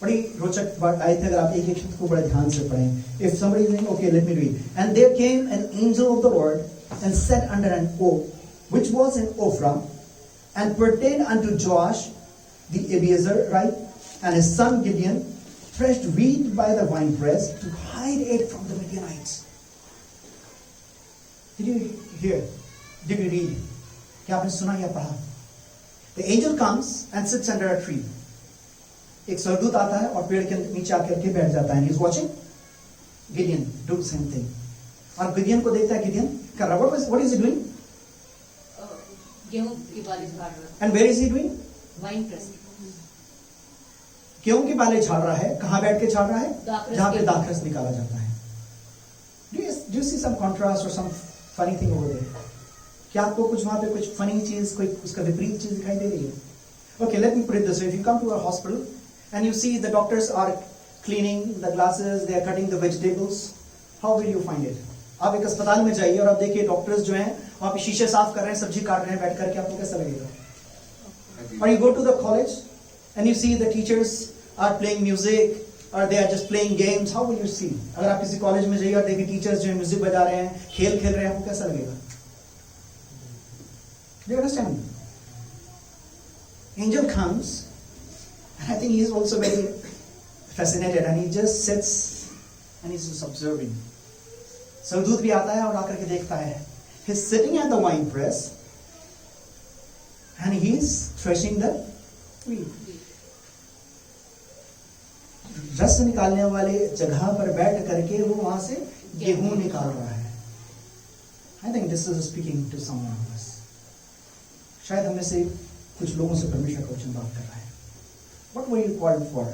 बड़ी रोचक बात आयत है अगर आप एक एक शब्द को बड़े ध्यान से पढ़ें. If somebody is saying, okay, let me read. And there came an angel of the Lord and sat under an oak, which was in Ophrah, and pertained unto Joash the Abiezrite, and his son Gideon threshed wheat by the winepress to hide it from the Midianites. Did you hear? Did you read? क्या आपने सुना या पढ़ा? The angel comes and sits under a tree. एक स्वर्गदूत आता है और पेड़ के नीचे आकर के बैठ जाता है. He is watching Gideon do the same thing. और गिडियन को देखता है. गिडियन कर रहा है. What is he doing? गेहूं की बाली झाड़ रहा है. And where is he doing? Wine press. गेहूं की बालें झाड़ रहा है. कहां बैठ के झाड़ रहा है? दाखरस जहां पे के- दाखरस निकाला जाता है. Do you see some contrast or some funny thing over there? क्या आपको कुछ वहां पे कुछ फनी चीज, कोई उसका विपरीत चीज दिखाई दे रही है? Okay, let me put it this way. If you come to a hospital and you see the doctors are cleaning the glasses, they are cutting the vegetables, how will you find it? आप एक अस्पताल में जाइए और आप देखिए doctors जो हैं वहां पे शीशे साफ कर रहे हैं, सब्जी काट रहे हैं बैठ करके, आपको कैसा लगेगा? Or you go to the college and you see the teachers are playing music or they are just playing games, how will you see? अगर आप किसी कॉलेज में जाइए और देखिए टीचर्स जो है म्यूजिक बजा रहे हैं, खेल खेल रहे हैं, आपको कैसा लगेगा? Do you understand? Angel comes, and I think he is also very fascinated, and he just sits and he's just observing. स्वर्गदूत भी आता है और आकर के देखता है. He's sitting at the wine press, and he's threshing the wheat. रस निकालने वाले जगह पर बैठ करके वो वहां से गेहूं निकाल रहा है. I think this is speaking to someone of us. शायद हमें से कुछ लोगों से परमेश्वर का वचन बात कर रहा है. What were you called for?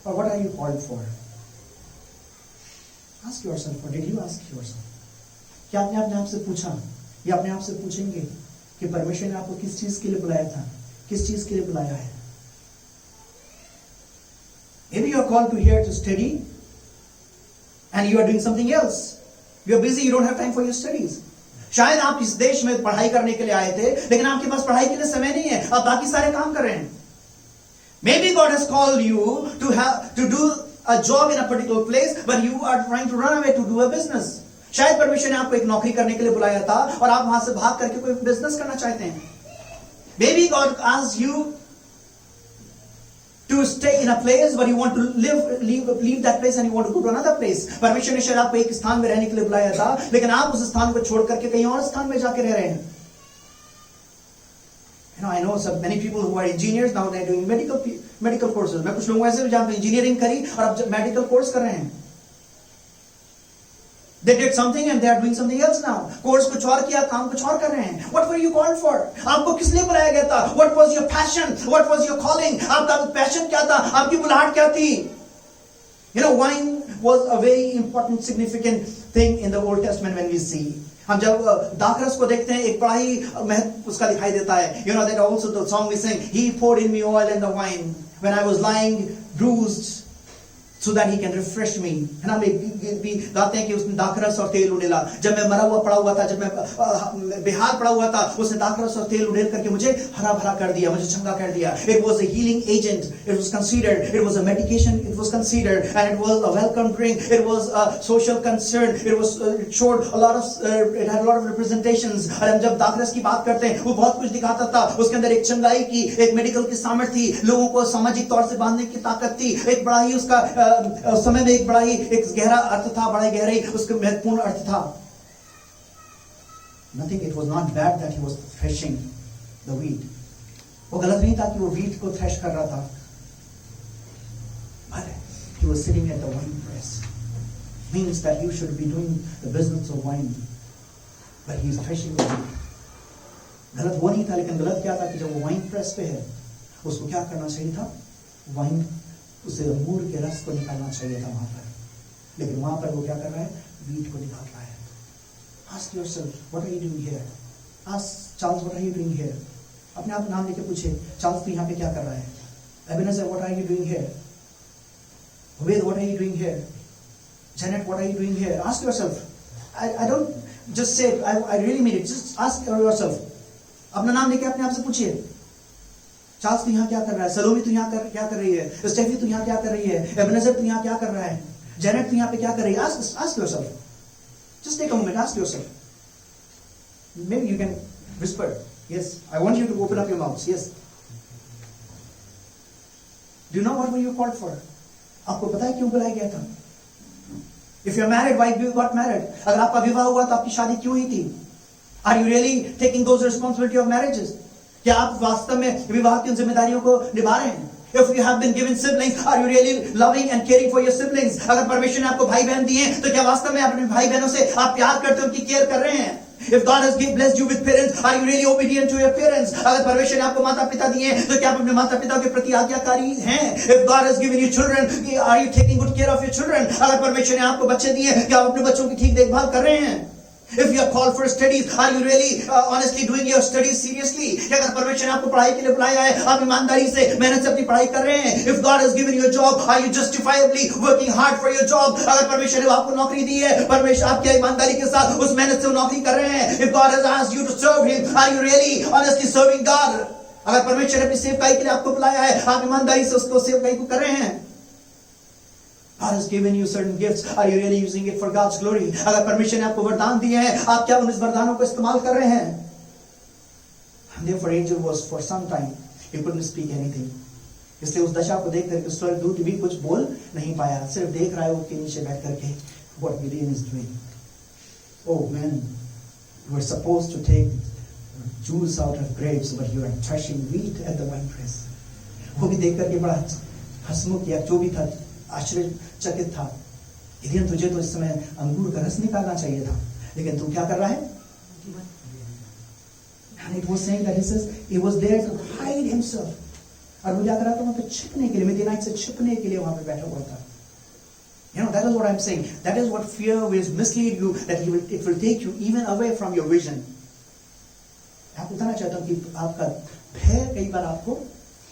Or what are you called for? Ask yourself, or did you ask yourself? क्या आपने अपने आप से पूछा या अपने आप से पूछेंगे कि परमेश्वर ने आपको किस चीज के लिए बुलाया था, किस चीज के लिए बुलाया है? Maybe you are called to here to study and you are doing something else. You are busy, you don't have time for your studies. शायद आप इस देश में पढ़ाई करने के लिए आए थे लेकिन आपके पास पढ़ाई के लिए समय नहीं है, आप बाकी सारे काम कर रहे हैं. Maybe God has called you to do a job in a particular place, but you are trying to run away to do a business. शायद परमेश्वर ने आपको एक नौकरी करने के लिए बुलाया था और आप वहां से भाग करके कोई बिजनेस करना चाहते हैं. Maybe God asked you to stay in a place, but you want to leave that place and you want to go to another place. परमेश्वर ने शायद आपको एक स्थान में रहने के लिए बुलाया था लेकिन आप उस स्थान को छोड़ करके कहीं और स्थान में जाके रह रहे हैं. I know many people who are engineers now they are doing medical courses. मैं कुछ लोगों ऐसे भी जानता हूं इंजीनियरिंग करी और अब मेडिकल कोर्स कर रहे हैं. They did something and they are doing something else now. Course कुछ और किया, काम कुछ और कर रहे हैं. What were you called for? आपको किस लिए बुलाया गया था? What was your passion? What was your calling? आपका पैशन क्या था? आपकी बुलाहट क्या थी? Wine was a very important, significant thing in the Old Testament when we see. हम जब दाखरस को देखते हैं एक बड़ा ही महत्व उसका दिखाई देता है. That also the song we sing, He poured in me oil and the wine when I was lying bruised so that He can refresh me. है ना, भी गाते हैं कि उसने दाखरस और तेल उड़ेला. जब मैं मरा हुआ पड़ा हुआ था, जब मैं बेहाल पड़ा हुआ था, उसने दाखरस और तेल उड़ेल करके मुझे हरा भरा कर दिया, मुझे चंगा कर दिया. It was a healing agent. It was considered. It was a medication. It was considered, and it was a welcome drink. It was a social concern. It showed a lot of. It had a lot of representations. और हम जब दाखरस की बात करते हैं, वो बहुत कुछ दिखाता था. उसके अंदर एक चंगाई की, एक मेडिकल की सामर्थ्य थी, लोगों को सामाजिक तौर से बांधने की ताकत थी. एक बड़ा ही उसका उस समय में एक बड़ा ही एक गहरा अर्थ था, बड़ा ही गहरा ही उसका महत्वपूर्ण अर्थ था. Nothing, it was not bad that he was threshing the wheat. वो गलत नहीं था कि वो wheat को thresh कर रहा था. But he was sitting at the wine press. Means that you should be doing the business of wine. But he is threshing the wheat. गलत वो नहीं था, लेकिन गलत क्या था कि जब वो वाइन प्रेस पे है उसको क्या करना चाहिए था? वाइन उसे अंगूर के रस को निकालना चाहिए था वहां पर. लेकिन वहां पर वो क्या कर रहा है? वीट को निकाल रहा है. Ask yourself, what are you doing here? Ask Charles, what are you doing here? अपने आप नाम लेके पूछे, चार्ल्स तू यहाँ पे क्या कर रहा है? Ebenezer, what are you doing here? Obed, what are you doing here? Janet, what are you doing here? Ask yourself. I don't just say it. I really mean it. Just ask yourself. अपना नाम लेके अपने आप से पूछिए. Charles तू यहाँ क्या कर रहा है? सलोमी तू यहाँ क्या कर रही है? स्टेफी तू यहाँ क्या कर रही है? एबेनेजर तू यहाँ क्या कर रहा है? जेनेट तू यहाँ पे क्या कर रही है? Ask yourself. Just take a moment. Ask yourself. Maybe you can whisper. Yes, I want you to open up your mouths. Yes. Do you know what were you called for? आपको पता है क्यों बुलाया गया था? If you're married, why you got married? अगर आपका विवाह हुआ तो आपकी शादी क्यों हुई थी? Are you really taking those responsibility of marriages? क्या आप वास्तव में विवाह की उन जिम्मेदारियों को निभा रहे हैं? If you have been given siblings, are you really loving and caring for your siblings? अगर परमेश्वर ने आपको भाई बहन दिए हैं, तो क्या वास्तव में अपने भाई बहनों से आप प्यार करते हो, उनकी केयर कर रहे हैं? If God has blessed you with parents, are you really obedient to your parents? अगर परमेश्वर ने आपको माता पिता दिए हैं, तो क्या आप अपने माता पिता के प्रति आज्ञाकारी हैं? If God has given you children, are you taking good care of your children? अगर परमेश्वर ने आपको बच्चे दिए हैं, क्या आप अपने बच्चों की ठीक देखभाल कर रहे हैं? If you are called for studies, are you really honestly doing your studies seriously? अगर परमेश्वर ने आपको पढ़ाई के लिए बुलाया है, आप ईमानदारी से मेहनत से अपनी पढ़ाई कर रहे हैं? If God has given you a job, are you justifiably working hard for your job? अगर परमेश्वर ने आपको नौकरी दी है, परमेश्वर आप क्या ईमानदारी के साथ उस मेहनत से वो नौकरी कर रहे हैं? If God has asked you to serve Him, are you really honestly serving God? अगर परमेश्वर ने अपनी सेवकाई के लिए आपको बुलाया है, आप ईमानदारी से उसको सेवकाई को कर रहे हैं? God has given you certain gifts. Are you really using it for God's glory? अगर परमेश्वर ने आपको वरदान दिए हैं, आप क्या उन वरदानों को इस्तेमाल कर रहे हैं? And therefore, angel was for some time he couldn't speak anything. इसलिए उस दशा को देख करके स्वर्गदूत भी कुछ बोल नहीं पाया, सिर्फ देख रहा है वो के नीचे बैठ करके what Gideon is doing. Oh man, you were supposed to take jewels out of grapes, but you are threshing wheat at the winepress. वो भी देख करके बड़ा हंसमुख किया, जो भी था आश्चर्यचकित था. गिदियन, तुझे तो इस समय अंगूर का रस निकालना चाहिए था, लेकिन तू क्या कर रहा है? And it was saying that he was there to hide himself. और वो क्या कर रहा था? वहां पे छिपने के लिए, मिडियानाइट से छिपने के लिए वहां पे बैठा हुआ था. You know, that is what I'm saying. That is what fear will mislead you, that it will take you even away from your vision. मैं बताना चाहता हूँ कि आपका भय कई बार आपको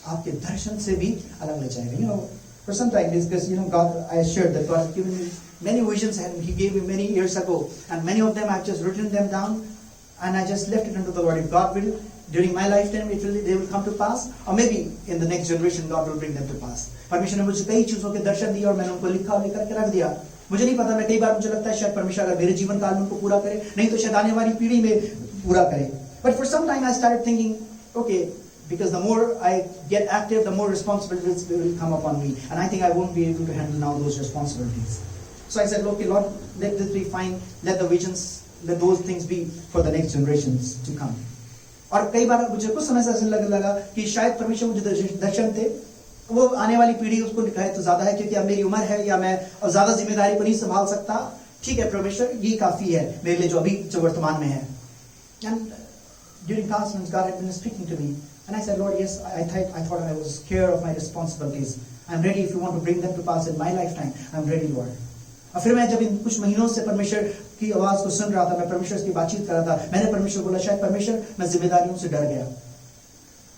आपके दर्शन से भी अलग ले जाएगा. You know, for some time, because God, I assured that God has given me many visions, and He gave me many years ago, and many of them I've just written them down, and I just left it unto the Lord. If God will, during my lifetime, they will come to pass, or maybe in the next generation, God will bring them to pass. परमेश्वर ने मुझे कई चीजों के दर्शन दिए और मैंने उनको लिखा और लेकर के रख दिया. मुझे नहीं पता, मैं कई बार मुझे लगता है शायद परमेश्वर अगर मेरे जीवन काल में उनको पूरा करे, नहीं तो शायद आने वाली पीढ़ी में पूरा करे. But for some time I started thinking, okay, because the more I get active, the more responsibilities will come upon me, and I think I won't be able to handle now those responsibilities. So I said, okay, Lord, let this be fine. Let the visions, let those things be for the next generations to come. और कई बार मुझे कुछ समय से ऐसा लगा कि शायद परमेश्वर मुझे दर्शन थे, वो आने वाली पीढ़ी उसको दिखाए तो ज्यादा है, क्योंकि अब मेरी उम्र है या मैं अब ज्यादा जिम्मेदारी को नहीं संभाल सकता. ठीक है परमेश्वर, ये काफी है मेरे लिए जो वर्तमान में है. And during past months, God had been speaking to me. And I said, Lord, yes, I thought I was scared of my responsibilities. I'm ready if you want to bring them to pass in my lifetime. I'm ready, Lord. और फिर मैं जब इन कुछ महीनों से परमेश्वर की आवाज को सुन रहा था, मैं परमेश्वर से बातचीत कर रहा था, मैंने परमेश्वर को बोला, शायद परमेश्वर मैं जिम्मेदारियों से डर गया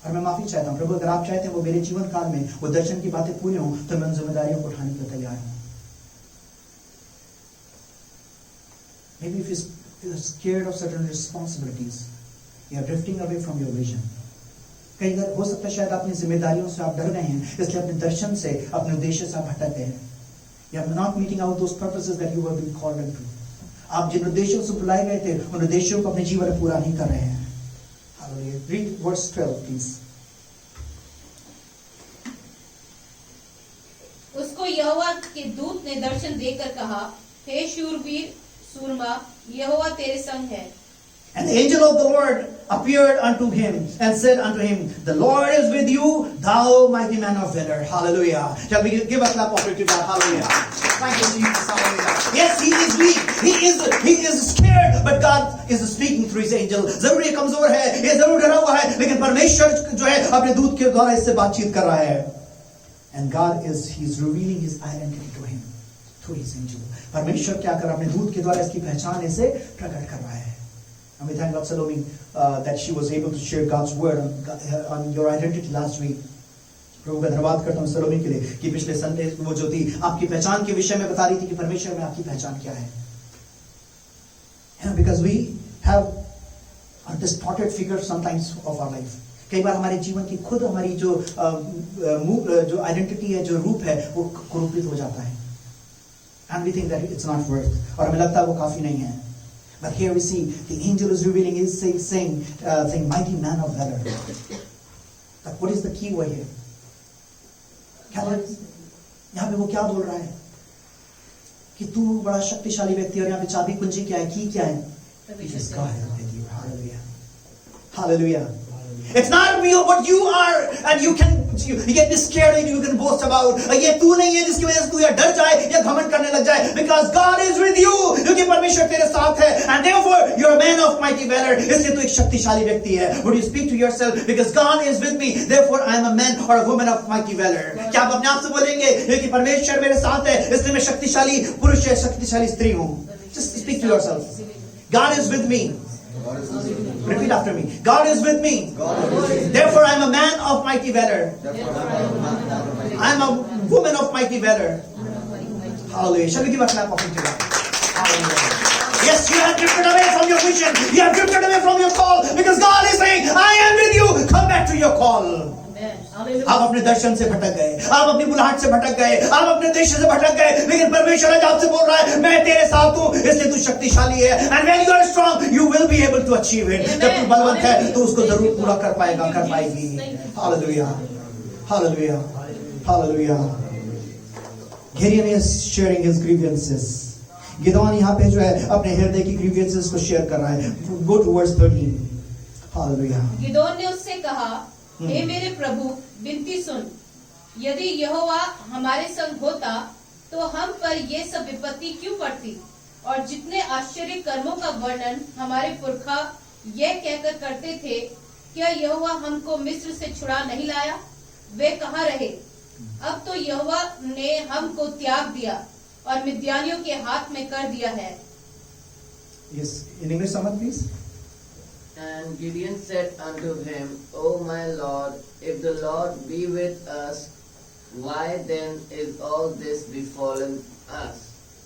और मैं माफी चाहता हूँ प्रभु. अगर आप चाहते हैं वो मेरे जीवन काल में वो दर्शन की बातें पूरी हों, तो मैं उन जिम्मेदारियों को उठाने के लिए तैयार हूँ. Maybe if you're scared of certain responsibilities, you are drifting away from your vision. कई बार हो सकता है शायद अपनी जिम्मेदारियों से आप डर गए हैं, इसलिए अपने दर्शन से, अपने उद्देश्य से आप भटक गए हैं. You are not meeting out those purposes that you have been called into. आप जिन उद्देश्यों से बुलाए गए थे, उन उद्देश्यों को अपने जीवन में पूरा नहीं कर रहे हैं. Hallelujah. Read verse 12, please. उसको यहोवा के दूत ने दर्शन देकर कहा, हे शूरवीर सूरमा, यहोवा तेरे संग है. And the angel of the Lord appeared unto him and said unto him, the Lord is with you, thou mighty man of valor. Hallelujah. Shall we give a clap of it to God? Hallelujah. Thank you, Jesus. Hallelujah. Yes, he is weak. He is scared, but God is speaking through his angel. जरूर ये कमजोर है, ये जरूर डरा हुआ है, लेकिन परमेश्वर जो है अपने दूत के द्वारा इससे बातचीत कर रहा है. And God he's revealing his identity to him through his angel. परमेश्वर क्या कर रहा है? अपने दूत के द्वारा इसकी पहचान इसे प्रकट कर रहा है. And we thank God, Salome, that she was able to share God's word on your identity last week. प्रभु का धन्यवाद करता हूँ सलोमी के लिए कि पिछले संडे वो जो थी आपकी पहचान के विषय में बता रही थी कि परमेश्वर में आपकी पहचान क्या है. Because we have a distorted figure sometimes of our life. कई बार हमारे जीवन की खुद हमारी जो आइडेंटिटी है, जो रूप है, वो कुरूपित हो जाता है. And we think that it's not worth. और हमें लगता है वो काफी नहीं है. But here we see the angel is revealing, is saying, mighty man of valor. But what is the key word here? क्या यहाँ पे वो क्या बोल रहा है कि तू बड़ा शक्तिशाली व्यक्ति, और यहाँ पे चाबी कुंजी क्या है, की क्या है? Because God is with you. Hallelujah. Hallelujah. It's not what you are, and you get scared and you can boast about. ये तू नहीं है जिसकी वजह से तू या डर जाए या घमंड करने लग जाए. Because God is with you. क्योंकि परमेश्वर तेरे साथ है. And therefore you're a man of mighty valor. इसलिए तू एक शक्तिशाली व्यक्ति है. Would you speak to yourself? Because God is with me. Therefore I am a man or a woman of mighty valor. क्या आप अपने आप से बोलेंगे कि परमेश्वर मेरे साथ है, इसलिए मैं शक्तिशाली पुरुष या शक्तिशाली स्त्री हूँ? Just speak to yourself. God is with me. Repeat after me. God is with me. Therefore I am a man of mighty valor. I am a woman of mighty valor. Hallelujah. Shall we give a clap offering to God? Hallelujah. Yes, you have drifted away from your vision. You have drifted away from your call. Because God is saying, I am with you. Come back to your call. आप अपने दर्शन से भटक गए, आप अपनी बुलाहट से भटक गए, आप अपने देश से भटक गए, लेकिन परमेश्वर आज आपसे बोल रहा है, मैं तेरे साथ हूँ, इसलिए तू शक्तिशाली है. And when you are strong, you will be able to achieve it. जब तू बलवंत है, तो उसको जरूर पूरा कर पाएगा, कर पाएगी. Hallelujah, Hallelujah, Hallelujah. Gideon is sharing his grievances. Gideon यहाँ पे जो है अपने हृदय की grievances को शेयर कर रहा है. Go to verse 13. Hallelujah. Gideon ने उससे कहा, हे मेरे प्रभु, विनती सुन. यदि यहोवा हमारे संग होता तो हम पर ये सब विपत्ति क्यों पड़ती? और जितने आश्चर्य कर्मों का वर्णन हमारे पुरखा ये कहकर करते थे, क्या यहोवा हमको मिस्र से छुड़ा नहीं लाया? वे कहाँ रहे? अब तो यहोवा ने हमको त्याग दिया और मिद्यानियों के हाथ में कर दिया है. Yes, in English, someone please. And Gideon said unto him, O my Lord, if the Lord be with us, why then is all this befallen us?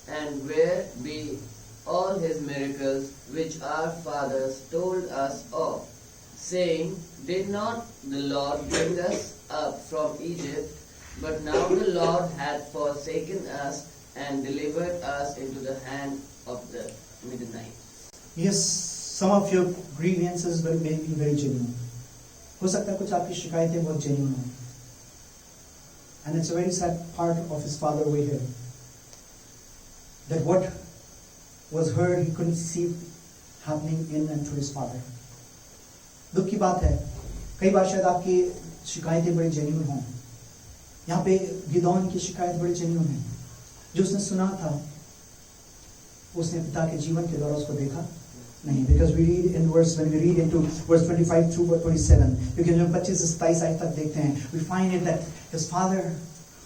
And where be all his miracles which our fathers told us of, saying, Did not the Lord bring us up from Egypt? But now the Lord hath forsaken us and delivered us into the hand of the Midianites. Yes. Some of your grievances may be very genuine. हो सकता है कुछ आपकी शिकायतें बहुत genuine हो. And it's a very sad part of his father over here. That what was heard, he couldn't see happening in and through his father. दुख की बात है. कई बार शायद आपकी शिकायतें बड़ी genuine हों. यहाँ पे गिदोन की शिकायत बड़ी genuine है. जो उसने सुना था, उसने पिता के जीवन के द्वारा उसको देखा नहीं. Because we read in when we read into verse 25 through 27, क्योंकि जब 25 से 27 आयत तक देखते हैं, we find it that his father,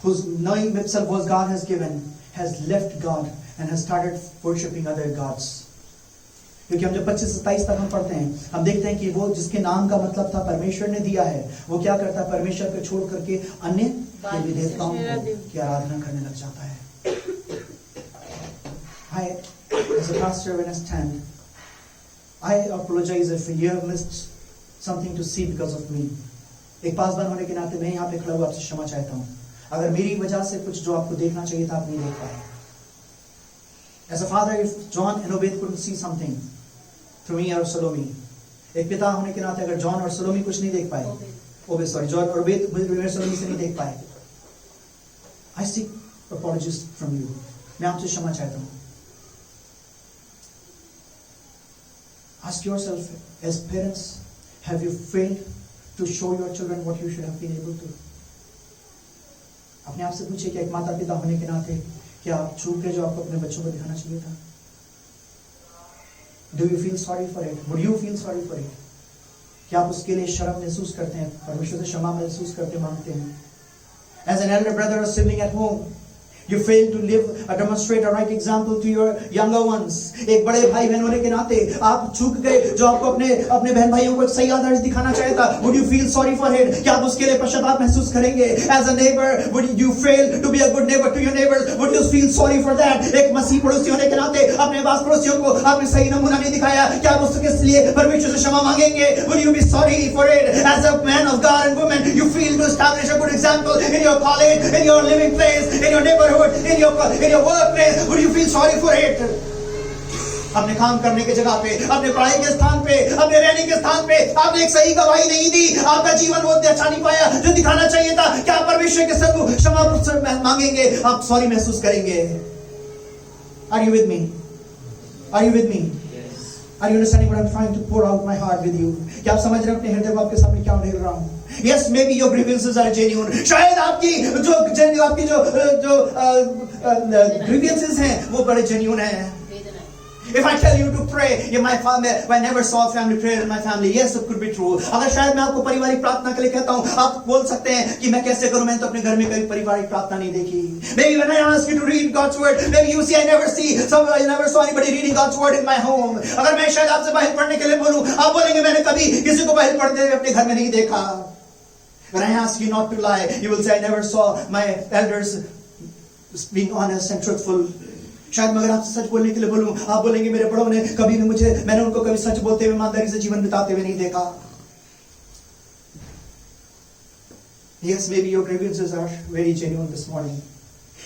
whose knowing himself was God has given, has left God and has started worshipping other gods. क्योंकि हम जब 25 से 27 तक हम पढ़ते हैं, हम देखते हैं कि वो जिसके नाम का मतलब था परमेश्वर ने दिया है, वो क्या करता है? परमेश्वर को छोड़ करके अन्य देवताओं की आराधना करने लग जाता है. I, as a pastor, when I stand, I apologize if you have missed something to see because of me. एक पासवान होने के नाते मैं यहाँ पे खड़ा हुआ आपसे क्षमा चाहता हूँ. अगर मेरी वजह से कुछ जो आपको देखना चाहिए था आप नहीं देख पाए. As a father, if John and Obed couldn't see something through me or Salome, एक पिता होने के नाते अगर जॉन और सलोमी कुछ नहीं देख पाए, जॉन और ओबेद सलोमी से नहीं देख पाए, I seek apologies from you. मैं आपसे क्षमा चाहता हूँ. Ask yourself, as parents, have you failed to show your children what you should have been able to? अपने आप से पूछिए कि एक माता पिता होने के नाते क्या आप चूक गए जो आपको अपने बच्चों को दिखाना चाहिए था? Do you feel sorry for it? Would you feel sorry for it? क्या आप उसके लिए शर्म महसूस करते हैं, परमेश्वर से क्षमा महसूस करते मांगते हैं? As an elder brother or sibling at home, You fail to demonstrate a right example to your younger ones. एक बड़े भाई बहन होने के नाते आप चूक गए जो आपको अपने बहन भाइयों को एक सही आदर्श दिखाना चाहिए था. Would you feel sorry for it? क्या आप उसके लिए पश्चाताप महसूस करेंगे? As a neighbor, would you fail to be a good neighbor to your neighbors? Would you feel sorry for that? एक मसीह पड़ोसी होने के नाते अपने पास पड़ोसियों को आपने सही नमूना नहीं दिखाया. क्या आप उसके लिए परमेश्वर से क्षमा मांगेंगे? Would you be sorry for it? As a man of God and woman, you feel to establish a good example in your college, in your living place, in your neighborhood, in your workplace. Would you feel sorry for it? अपने काम करने की जगह पे, अपने पढ़ाई के स्थान पे, अपने रहने के स्थान पे आपने एक सही गवाही नहीं दी. आपका जीवन वो अच्छा नहीं पाया जो दिखाना चाहिए था. क्या आप परमेश्वर के सम्मुख क्षमा मांगेंगे? आप सॉरी महसूस करेंगे? Are you with me? Are you with me? Are you understanding what I'm trying to pour out my heart with you? क्या आप समझ रहे हैं अपने हृदय को आपके सामने क्या ढेल रहा हूँ? Yes, maybe your grievances are genuine. शायद आपकी जो grievances हैं वो बड़े genuine हैं. If I tell you to pray, I never saw a family prayer in my family. Yes, it could be true. अगर शायद मैं आपको पारिवारिक प्रार्थना के लिए कहता हूँ, आप बोल सकते हैं कि मैं कैसे करूँ? मैंने तो अपने घर में कभी पारिवारिक प्रार्थना नहीं देखी. Maybe when I ask you to read God's word, maybe you see I never saw anybody reading God's word in my home. अगर मैं शायद आपसे बाइबल पढ़ने के लिए बोलूँ, आप बोलेंगे मैंने कभी किसी को बाइबल पढ़ते हुए अपने घर में नहीं देखा. When I ask you not to lie, you will say I never saw my elders being honest and truthful. शायद मगर आपसे सच बोलने के लिए बोलूं, आप बोलेंगे मेरे बड़ों ने कभी भी मैंने उनको कभी सच बोलते हुए ईमानदारी से जीवन बिताते हुए नहीं देखा. Yes, maybe your grievances are very genuine this morning.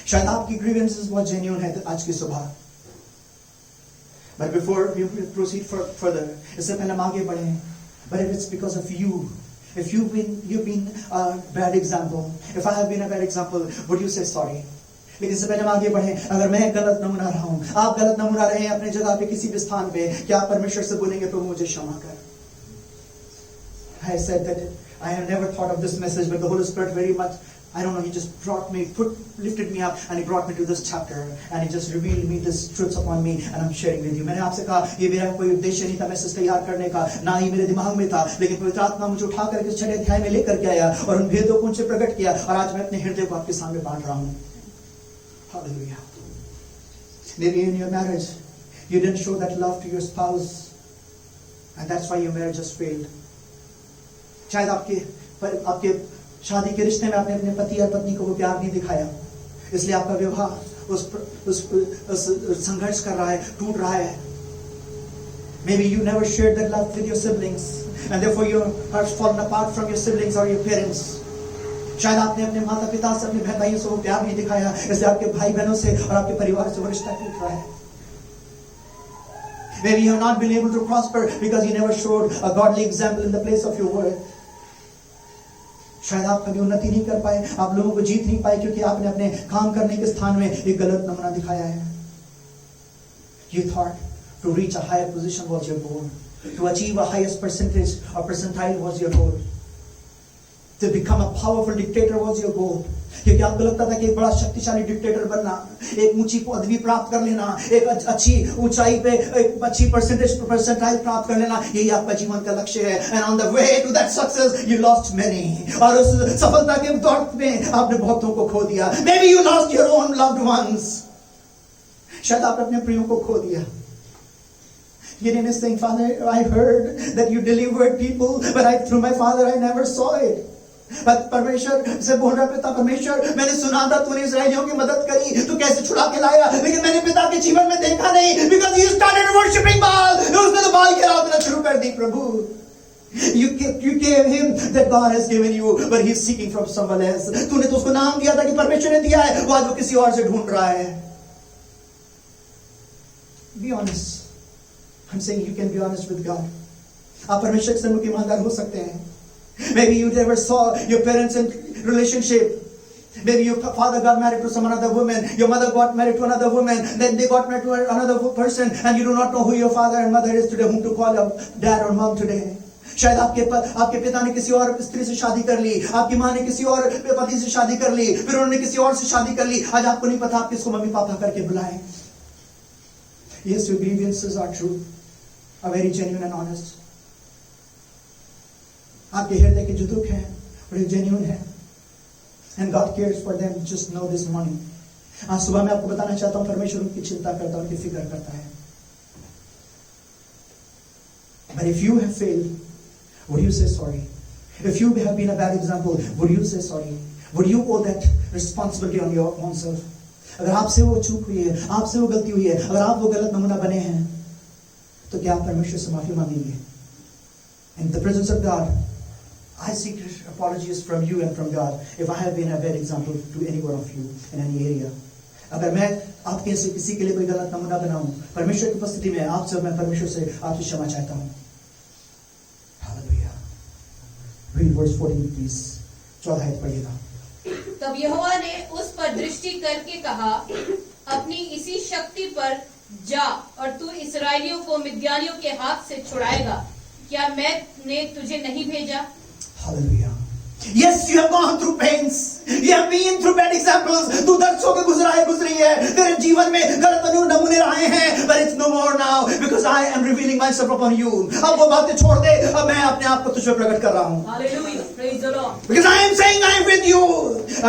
शायद आपकी grievances बहुत genuine है आज की सुबह. But before we proceed further, इससे पहले हम आगे बढ़ें. But if it's because of you, if you've been a bad example, if I have been a bad example, would you say sorry? लेकिन इससे पहले हम आगे बढ़े, अगर मैं गलत नमूना रहा हूं, आप गलत नमूना रहे हैं अपने जगह पे किसी भी स्थान पे, क्या आप परमेश्वर से बोलेंगे प्रभु मुझे क्षमा कर? I said that I have never thought of this message, but the Holy Spirit very much, I don't know, He just lifted me up and He brought me to this chapter and He just revealed me this truths upon me and I'm sharing with you. मैंने आपसे कहा ये मेरा कोई उद्देश्य नहीं था message तैयार करने का, ना ही मेरे दिमाग में था, लेकिन पवित्र आत्मा मुझे उठा करके 6 अध्याय में लेकर के आया और उन भेदों को उनसे प्रकट किया और आज मैं अपने हृदय को आपके सामने बांट रहा हूँ. Hallelujah. Maybe in your marriage, you didn't show that love to your spouse, and that's why your marriage has failed. शायद आपके शादी के रिश्ते में आपने अपने पति या पत्नी को वो प्यार नहीं दिखाया, इसलिए आपका विवाह उस संघर्ष कर रहा है, टूट रहा है. Maybe you never shared that love with your siblings, and therefore your heart's fallen apart from your siblings or your parents. शायद आपने अपने माता पिता से, अपने बहन भाइयों से वो प्यार नहीं दिखाया, इसलिए आपके भाई बहनों से और आपके परिवार से वो रिश्ता टूट रहा है. Maybe you have not been able to prosper because you never showed a godly example in the place of your work. शायद आप कभी उन्नति नहीं कर पाए, आप लोगों को जीत नहीं पाए क्योंकि आपने अपने काम करने के स्थान में एक गलत नमूना दिखाया है. You thought to reach a higher position was your goal, to achieve a highest percentage or percentile was your goal, to become a powerful dictator was your goal. क्योंकि आपको लगता था कि एक बड़ा शक्तिशाली डिक्टेटर बनना, एक ऊंची पदवी प्राप्त कर लेना, एक अच्छी ऊंचाई पे एक अच्छी परसेंटाइल प्राप्त कर लेना, यही आपका जीवन का लक्ष्य है. And on the way to that success you lost many. और उस सफलता के दौड़ में आपने बहुतों को खो दिया. Maybe you lost your own loved ones. शायद आपने अपने प्रियों को खो दिया. Gideon is saying, Father, I heard that you delivered people, but through my father I never saw it. परमेश्वर से बोल रहा, पिता परमेश्वर, मैंने सुना था तूने इस्राएलियों की मदद करी, तू कैसे छुड़ा के लाया, लेकिन मैंने पिता के जीवन में देखा नहीं. Because he started worshiping Baal. उसने तो बाल की आराधना शुरू कर दी. प्रभु, you gave him that God has given you, but he's seeking from someone else. तूने तो उसको नाम दिया था कि परमेश्वर ने दिया है, वो आज वो किसी और से ढूंढ रहा है. Be honest. I'm saying you can be honest with God. आप परमेश्वर के सम्मुख ईमानदार हो सकते हैं. Maybe you never saw your parents in relationship. Maybe your father got married to some other woman, your mother got married to another woman, then they got married to another person, and you do not know who your father and mother is today, whom to call your dad or mom today. शायद आपके पिता ने किसी और स्त्री से शादी कर ली, आपकी माँ ने किसी और पति से शादी कर ली, फिर उन्होंने किसी और से शादी कर ली. आज आपको नहीं पता आप किसको मम्मी पापा करके बुलाएं. Yes, your grievances are true, are very genuine and honest. आपके हृदय के जो दुख हैं बड़े genuine हैं, and God cares for them. Just know this morning, आज सुबह मैं आपको बताना चाहता हूं, परमेश्वर उनकी चिंता करता है, उनकी फिक्र करता है. But if you have failed, would you say sorry? If you have been a bad example, would you say sorry? Would you owe that responsibility on your own self? अगर आपसे वो चूक हुई है, आपसे वो गलती हुई है, अगर आप वो गलत नमूना बने हैं, तो क्या आप परमेश्वर से माफी मांगेंगे? In the presence of God, I seek apologies from you and from God if I have been a bad example to any one of you in any area. अगर मैं आपके से किसी के लिए कोई गलत नमूना बनाऊं, परमेश्वर की उपस्थिति में आपसे, मैं परमेश्वर से आपसे क्षमा चाहता हूं. Hallelujah. Read verse 14 please. 14 आयत पढ़िएगा. तब यहोवा ने उस पर दृष्टि करके कहा, अपनी इसी शक्ति पर जा और तू इस्राएलियों को मिद्यानियों के हाथ से छुड़ाएगा. क्या मैंने तुझे नहीं भेजा? Hallelujah. Yes, you have gone through pains. You have been through bad examples. तू दर्द सो के गुजरी है. तेरे जीवन में गलत नमूने रहे हैं. But it's no more now because I am revealing myself upon you. अब वो बातें छोड़ दे. अब मैं अपने आप को तुझ पे प्रकट कर रहा हूँ. Hallelujah. Praise the Lord. Because I am saying I am with you.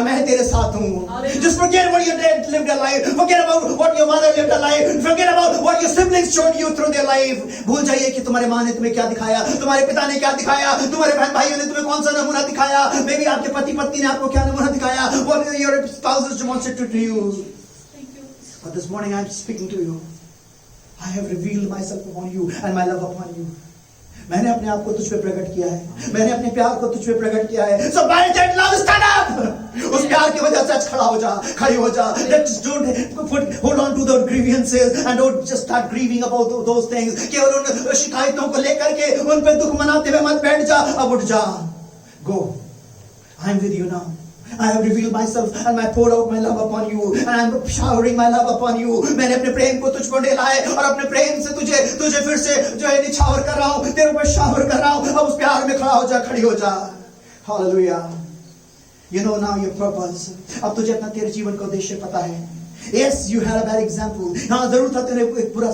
मैं तेरे साथ हूँ. Just forget what your dad lived a life. Forget about what your mother lived a life. Forget about what your siblings showed you through their life. भूल जाइए कि तुम्हारे माँ ने तुम्हें क्या दिखाया, तुम्हारे पिता ने क्या दिखाया, तुम्हारे बहन भाइयों ने तुम्हें कौन सा नमूना दिखाया. Maybe आपके पति पत्नी ने आपको क्या नमूना दिखाया. What your spouses demonstrated to you. But this morning I am speaking to you. I have revealed myself upon you and my love upon you. मैंने अपने आप को तुझ पे प्रकट किया है. मैंने अपने प्यार को तुझ पे प्रकट किया है. So by that love, stand up. उस प्यार की वजह से आज खड़ा हो जा, खड़ी हो जा. Let's don't hold on to the grievances and don't just start grieving about those things. केवल उन शिकायतों को लेकर के उन पे दुख मनाते हुए मत बैठ जा. अब उठ जा. Go. I am with you now. I have revealed myself and I poured out my love upon you and I am showering my love upon you. मैंने अपने प्रेम को तुझ पर डाला है और अपने प्रेम से तुझे फिर से जो है निछावर कर रहा हूँ, तेरे ऊपर शावर कर रहा हूँ. अब उस प्यार में खड़ा हो जा, खड़ी हो जा. Hallelujah. You know now your purpose. अब तुझे अपना तेरे जीवन का उद्देश्य पता है. Yes, you had a bad example. हाँ, जरूर था तूने एक बुरा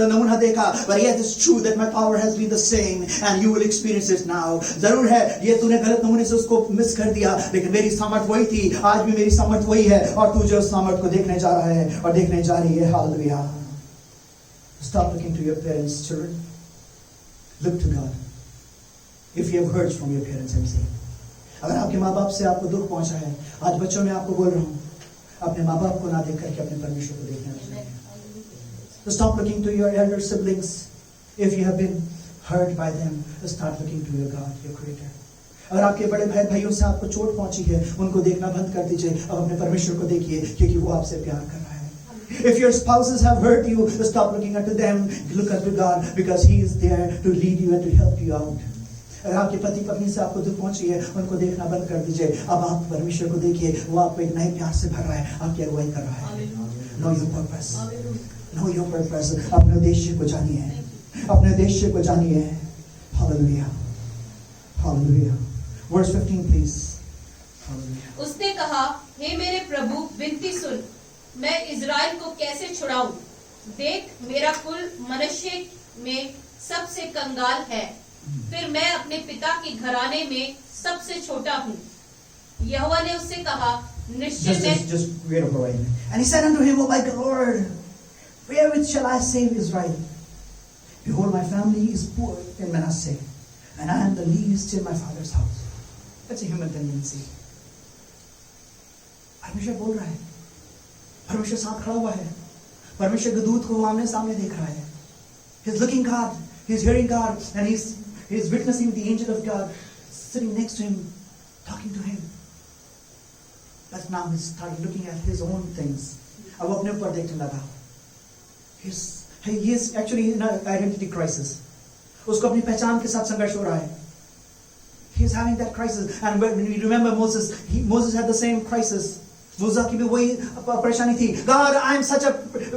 नमूना देखा. But yet it's true that my power has been the same and you will experience it now. जरूर है ये तूने गलत नमूने से उसको मिस कर दिया, लेकिन मेरी सामर्थ वही थी. आज भी मेरी सामर्थ वही है और तू जो उस सामर्थ को देखने जा रहा है और देखने जा रही है. Hallelujah. Stop looking to your parents, children. Look to God. If you have heard from your parents, I'm saying. अगर आपके माँ बाप से आपको दुख पहुंचा है, आज बच्चों में आपको बोल रहा हूँ, अपने माँ बाप को ना देख करके अपने परमेश्वर को देखना चाहिए. So stop looking to your elder siblings. If you have been hurt by them, start looking to your God, your Creator. अगर आपके बड़े भाई भाइयों से आपको चोट पहुंची है, उनको देखना बंद कर दीजिए. अब अपने परमेश्वर को देखिए क्योंकि वो आपसे प्यार कर रहा है. If your spouses have hurt you, stop looking unto them. Look unto God because He is there to lead you and to help you out. अगर आपके पति पत्नी से आपको दुख पहुंची है, उनको देखना बंद कर दीजिए. अब आप परमेश्वर को देखिए, वो आपको एक नए प्यार से भर रहा है, आपकी अगुवाई कर रहा है. Know your purpose. Know your purpose. अपने उद्देश्य को जानिए, अपने उद्देश्य को जानिए. Hallelujah. Hallelujah. Verse 15 please. Hallelujah. उसने कहा, हे मेरे प्रभु, विनती सुन, मैं इज़राइल को कैसे छुड़ाऊं? देख, मेरा कुल मनुष्य में सबसे कंगाल है. फिर मैं अपने पिता के घराने में सबसे छोटा हूँ. यहोवा ने उससे कहा, निश्चय मैं just wait for a minute. And he said unto him, O my Lord, wherewith shall I save Israel? Behold, my family is poor in Manasseh, and I am the least in my father's house. That's a human tendency. परमेश्वर बोल रहा है, परमेश्वर साथ खड़ा हुआ है, परमेश्वर के दूत को आमने सामने देख रहा है. He's looking God, he's hearing God, and he's witnessing the angel of God sitting next to him, talking to him. But now he started looking at his own things. अब वो अपने ऊपर देखने लगा. He is actually in an identity crisis. उसको अपनी पहचान के साथ संघर्ष हो रहा है. He is having that crisis. And when we remember Moses, Moses had the same crisis. मूसा की भी वही परेशानी थी. God, I am such a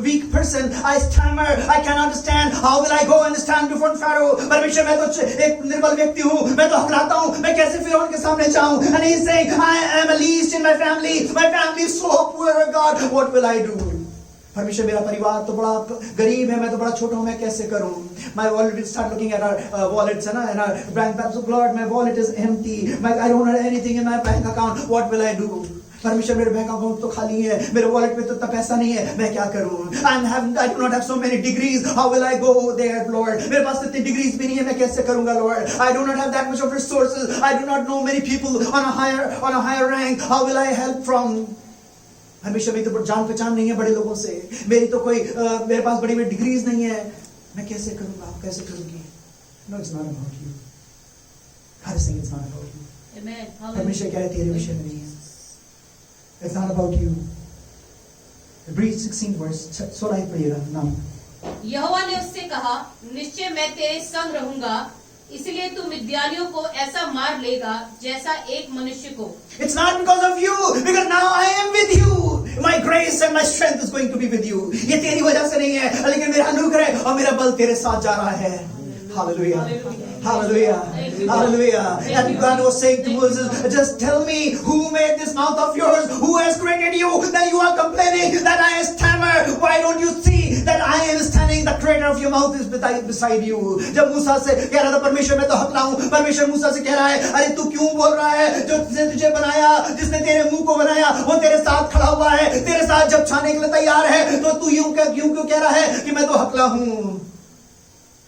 weak person. I stammer. I can't understand. How will I go and stand before Pharaoh? परमेश्वर, मैं तो एक निर्बल व्यक्ति हूँ. मैं तो हकलाता हूँ. मैं कैसे फिरौन के सामने जाऊँ? And he is saying, I am a least in my family. My family is so poor, God. What will I do? परमेश्वर, मेरा परिवार तो बड़ा गरीब है, मैं तो बड़ा छोटा हूँ, मैं कैसे करूँ? My wallet will start looking at our wallets and our bank balance. Lord, my wallet is empty. I don't have anything in my bank account. What will I do? परमेश्वर मेरे बैंक अकाउंट तो खाली है, मेरे wallet में तो इतना पैसा नहीं है, मैं क्या करूं? I do not have so many degrees. How will I go there, Lord? मेरे पास इतनी डिग्रीज भी नहीं है, मैं कैसे करूंगा, Lord? I do not have that much of resources. I do not know many people on a higher rank. How will I help from? परमेश्वर मेरी तो जान पहचान नहीं है बड़े लोगों से, मेरी तो कोई मेरे पास बड़ी बड़ी डिग्रीज नहीं है, मैं कैसे करूंगा, कैसे करूंगी? No, it's not about you. God is saying it's not about you. Amen. परमेश्वर कह रहे तेरे विषय में नहीं है. It's not about you. Hebrews 16 verse 16 पढ़िएगा नाम. यहोवा ने उससे कहा, निश्चय मैं तेरे संग रहूंगा, इसलिए तू मिद्यानियों को ऐसा मार लेगा जैसा एक मनुष्य को. It's not because of you, because now I am with you. My grace and my strength is going to be with you. ये तेरी वजह से नहीं है, लेकिन मेरा अनुग्रह और मेरा बल तेरे साथ जा रहा है. Hallelujah. Hallelujah. Hallelujah. And God was saying to Moses, just tell me who made this mouth of yours, who has created you, that you are complaining that I stammer. Why don't you see that I am standing, the creator of your mouth is beside you. जब मूसा से कह रहा था परमेश्वर मैं तो हकला हूं, परमेश्वर मूसा से कह रहा है अरे तू क्यों बोल रहा है, जो जिसने तुझे बनाया, जिसने तेरे मुंह को बनाया वो तेरे साथ खड़ा हुआ है, तेरे साथ जब छाने के लिए तैयार है, तो तू यूं क्यों कह रहा है कि मैं तो हकला हूं?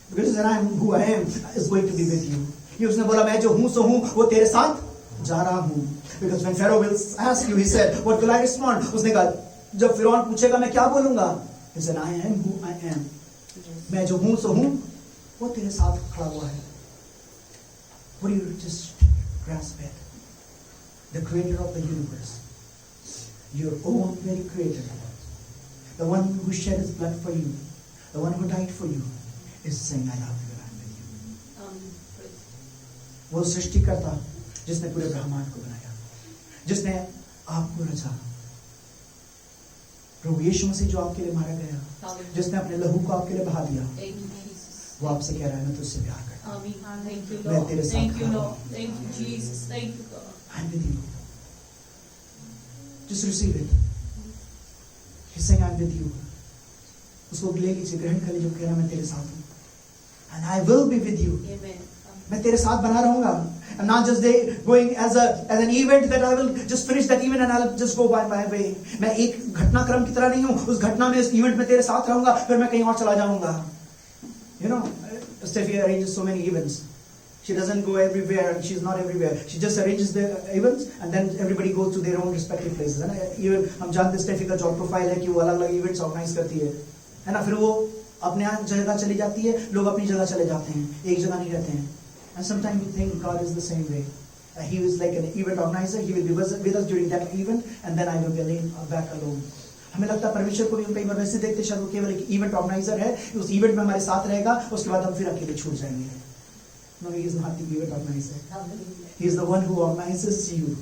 Because I am who I am is going to be with you. ये उसने बोला मैं जो हूं सो हूं वो तेरे साथ जा रहा हूं. Because when Pharaoh will ask you, he said, what will I respond? उसने कहा जब फिरौन पूछेगा मैं क्या बोलूंगा? He said, I am who I am. मैं जो हूं सो हूं वो तेरे साथ खड़ा हुआ है. Would you just grasp it? The creator of the universe, your own very creator, the one who shed his blood for you, the one who died for you, is saying I love you and I'm with you. वो सृष्टिकर्ता जिसने पूरे ब्रह्मांड को बनाया, जिसने आपको रचा, प्रभु यीशु मसीह जो आपके लिए मारा गया, जिसने अपने लहू को आपके लिए बहा दिया, वो आपसे कह रहा है मैं तुझसे प्यार करता हूं, मैं तेरे साथ खड़ा हूं. I'm with you. Just receive it. He's saying I'm with you. उसको ले लीजिए, ग्रहण कर लीजिए, कह रहा मैं तेरे साथ हूं. And I will be with you. मैं तेरे साथ बना रहूंगा. I'm not just going as an event that I will just finish that event and I'll just go by my way. मैं एक घटनाक्रम की तरह नहीं हूँ. उस घटना में, इस इवेंट में तेरे साथ रहूंगा, फिर मैं कहीं और चला जाऊंगा. You know, Steffi arranges so many events. She doesn't go everywhere. She's not everywhere. She just arranges the events and then everybody goes to their own respective places. है ना? Even हम जानते स्टेफी का जॉब प्रोफाइल है कि वो अलग-अलग events organise करती है ना? फिर वो अपने जगह चली जाती है, लोग अपनी जगह चले जाते हैं, एक जगह नहीं रहते हैं. And sometimes we think God is the same way. He is like an event organizer. He will be with us during that event and then I will be back alone. हमें लगता है परमेश्वर को भी हम कई बार वैसे देखते शायद वो केवल एक इवेंट ऑर्गेनाइजर है, उस इवेंट में हमारे साथ रहेगा, उसके बाद हम फिर अकेले छूट जाएंगे. No, he is not the event organizer. He is the one who organizes you.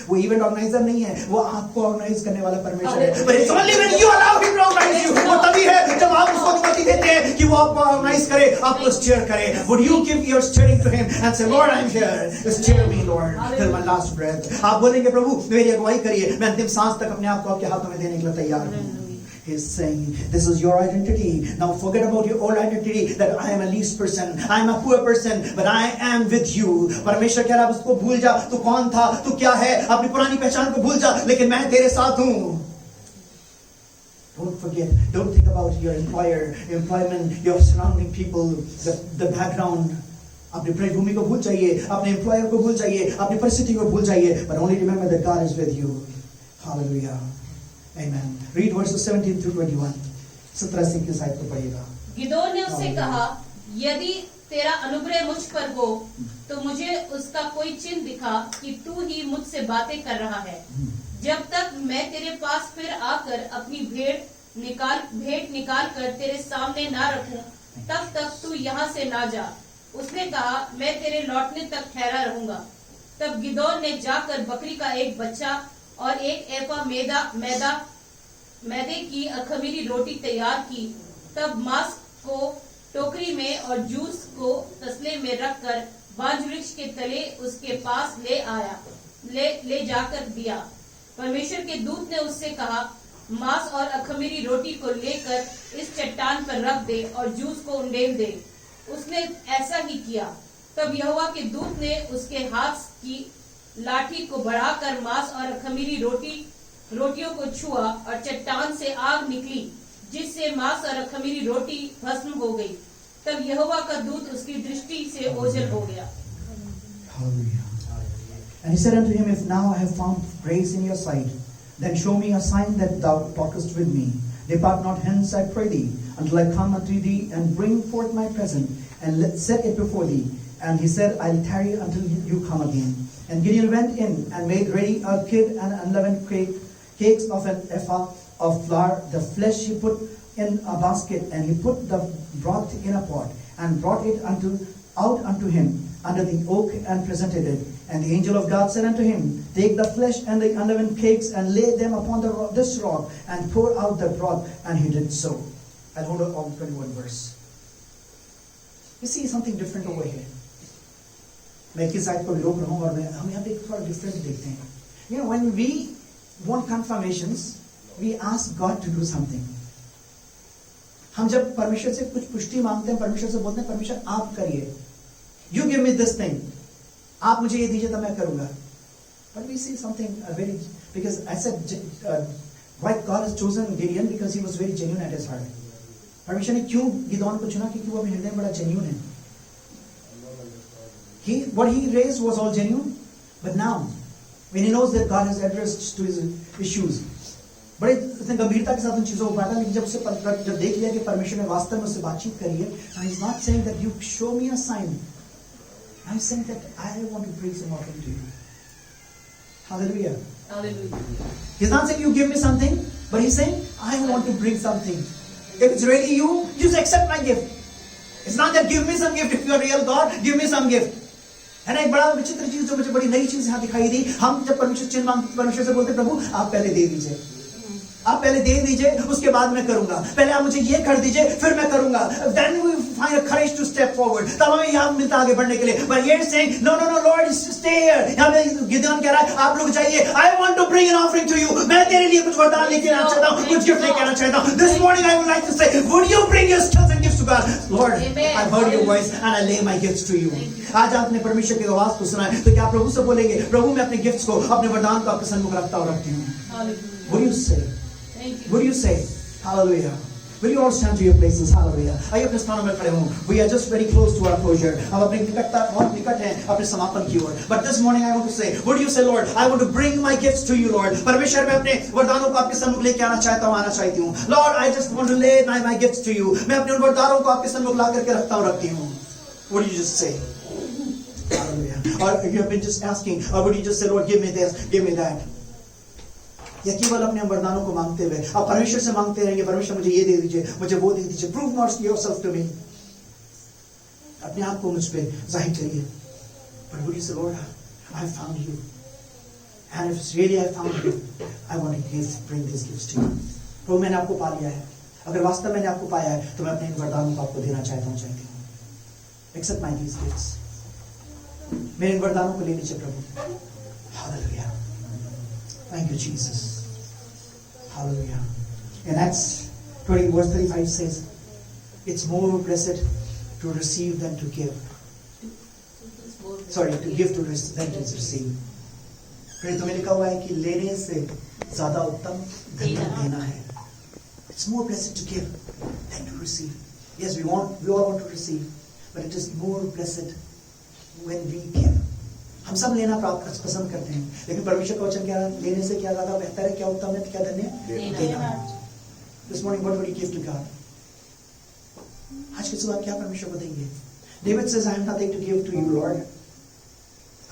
वो इवेंट ऑर्गेनाइजर नहीं है, वो आपको ऑर्गेनाइज करने वाला परमेश्वर है. But it's only when you allow him to organize you. वो तभी है जब आप उसको अनुमति देते हैं कि वो आपको ऑर्गेनाइज करे, आपको स्टीयर करे. Would you give your steering to him and say, Lord, I'm here. Steer me, Lord, till my last breath. आप बोलेंगे प्रभु मेरी अगुवाई करिए, मैं अंतिम सांस तक अपने आप को आपके हाथों में देने के लिए तैयार हूँ. He's saying, this is your identity. Now forget about your old identity that I am a least person, I am a poor person, but I am with you. परमेश्वर कह रहा है उसको भूल जा, तू कौन था, तू क्या है, अपनी पुरानी पहचान को भूल जा, लेकिन मैं तेरे साथ हूँ. Don't forget, don't think about your employment, your surrounding people, the background. अपनी पृष्ठभूमि को भूल जाइए, अपने एम्प्लॉयर को भूल जाइए, अपनी परिस्थिति को भूल जाइए, but only remember that God is with you. Hallelujah. Amen. Read verses 17 through 21. 17 से 21 आयत को पढ़िएगा. गिदोन ने उससे कहा, यदि तेरा अनुग्रह मुझ पर हो तो मुझे उसका कोई चिन्ह दिखा कि तू ही मुझसे बातें कर रहा है. जब तक मैं तेरे पास फिर आकर अपनी भेंट निकाल कर तेरे सामने ना रखूं, तब तक तू यहाँ से ना जा. उसने कहा, मैं तेरे लौटने तक ठहरा रहूंगा. तब गिदोन ने जाकर बकरी का एक बच्चा और एक एफा मैदे की अखमीरी रोटी तैयार की. तब मांस को टोकरी में और जूस को तसले में रखकर बांज वृक्ष के तले उसके पास ले जाकर दिया. परमेश्वर के दूत ने उससे कहा, मांस और अखमीरी रोटी को लेकर इस चट्टान पर रख दे और जूस को उंडेल दे. उसने ऐसा ही किया. तब यहोवा के दूत ने उसके हाथ की लाठी को बढ़ाकर मांस और खमीरी रोटियों को छुआ और चट्टान से आग निकली जिससे मांस और खमीरी रोटी भस्म हो गई। तब यहोवा का दूत उसकी दृष्टि से ओझल हो गया। Hallelujah. And he said unto him, If now I have found grace in your sight, then show me a sign that thou talkest with me. Depart not hence, I pray thee, until I come unto thee and bring forth my present, and set it before thee. And he said, I'll tarry until you come again. And Gideon went in and made ready a kid and unleavened cakes of an ephah of flour. The flesh he put in a basket, and he put the broth in a pot, and brought it out unto him under the oak, and presented it. And the angel of God said unto him, Take the flesh and the unleavened cakes, and lay them upon this rock, and pour out the broth. And he did so. I'll hold on 21 verse. You see something different over here. मैं किस side पर रोक रहा हूँ, और हम यहाँ पे थोड़ा डिफरेंट देखते हैं. You know, when we want confirmations, we ask God to do something. हम जब परमेश्वर से कुछ पुष्टि मांगते हैं, परमेश्वर से बोलते हैं, परमेश्वर आप करिए. You give me this thing. आप मुझे ये दीजिए तो मैं करूँगा. But we see something very, because I said, why God has chosen Gideon, because he was very genuine at his heart. परमेश्वर ने क्यों गिदोन को चुना? क्योंकि वो अपने हृदय में बड़ा genuine है. What he raised was all genuine, but now, when he knows that God has addressed to his issues, बड़े इतने गंभीरता के साथ उन चीजों को बांटा. लेकिन जब देख लिया कि परमेश्वर ने वास्तव में उससे बातचीत करी है, and he's not saying that you show me a sign. I'm saying that I want to bring some offering to you. Hallelujah. Hallelujah. He's not saying you give me something, but he's saying I want to bring something. If it's really you, just accept my gift. It's not that give me some gift. If you are real God, give me some gift. है ना, एक बड़ा विचित्र चीज जो मुझे बड़ी नई चीज यहाँ दिखाई दी. हम जब परमेश्वर से बोलते प्रभु आप पहले दे दीजिए, आप पहले दे दीजिए, उसके बाद मैं करूंगा. पहले आप मुझे ये कर दीजिए, फिर मैं करूंगा. Then we find a courage to step forward. तब हमें यहाँ मिलता आगे बढ़ने के लिए. But you're saying no, Lord, stay here. यहाँ पे गिदोन कह रहा है आप लोग जाइए. I want to bring an offering to you. मैं तेरे लिए कुछ वरदान लेके आना चाहता हूँ, कुछ गिफ्ट लेके आना चाहता हूँ. This morning I would like to say, would you bring your skills and gifts to God? Lord, I've heard your voice and I lay my gifts to you. आज आपने परमेश्वर की आवाज को सुना है, तो क्या प्रभु से बोलेंगे, प्रभु मैं अपने गिफ्ट्स को, अपने वरदान को आपके सन्मुख रखता और रखती हूँ. What do you say? What do you say? Hallelujah. Will you all stand to your places? Hallelujah. आइए अपने स्थानों में खड़े हों. We are just very close to our closure. हम अपने निकटता बहुत निकट हैं अपने समापन की ओर. But this morning I want to say, what do you say, Lord? I want to bring my gifts to you, Lord. परमेश्वर मैं अपने वरदानों को आपके सन्मुख लेके आना चाहता हूँ, आना चाहती हूँ. Lord, I just want to lay my gifts to you. मैं अपने उन वरदानों को आपके सन्मुख ला करके रखता हूँ, रखती हूँ. What do you just say? Hallelujah. Or you have been just asking, or would you just say, Lord, give me this, give me that? या केवल अपने वरदानों को मांगते हुए आप परमेश्वर से मांगते रहेंगे, परमेश्वर मुझे ये दे दीजिए, मुझे वो दे दीजिए. Prove not yourself to me. अपने आप को मुझ पे जाहिर करिए. But would you say, Lord, I have found you, and if really I found you, I want to bring these gifts to you. प्रभु मैंने आपको पा लिया है. अगर वास्तव मैंने आपको पाया है तो मैं अपने इन वरदानों को आपको देना चाहता हूँ, चाहती हूँ. Accept my these gifts. मेरे इन वरदानों को ले लीजिए प्रभु. Hallelujah. Thank you, Jesus. Hallelujah. In Acts 20 verse 35 says, it's more blessed to receive than to give. Sorry, to give than to receive. फिर तुम्हें लिखा हुआ है कि लेने से ज्यादा उत्तम देना है. It's more blessed to give than to receive. Yes, we all want to receive, but it is more blessed when we give. हम सब लेना प्राप्त पसंद करते हैं, लेकिन परमेश्वर का वचन क्या है, लेने से क्या ज्यादा बेहतर है, क्या उत्तम है, क्या धन्य देना. This morning, what would you give to God? आज के सुबह क्या परमेश्वर को देंगे? David says, I have nothing to give to you, Lord.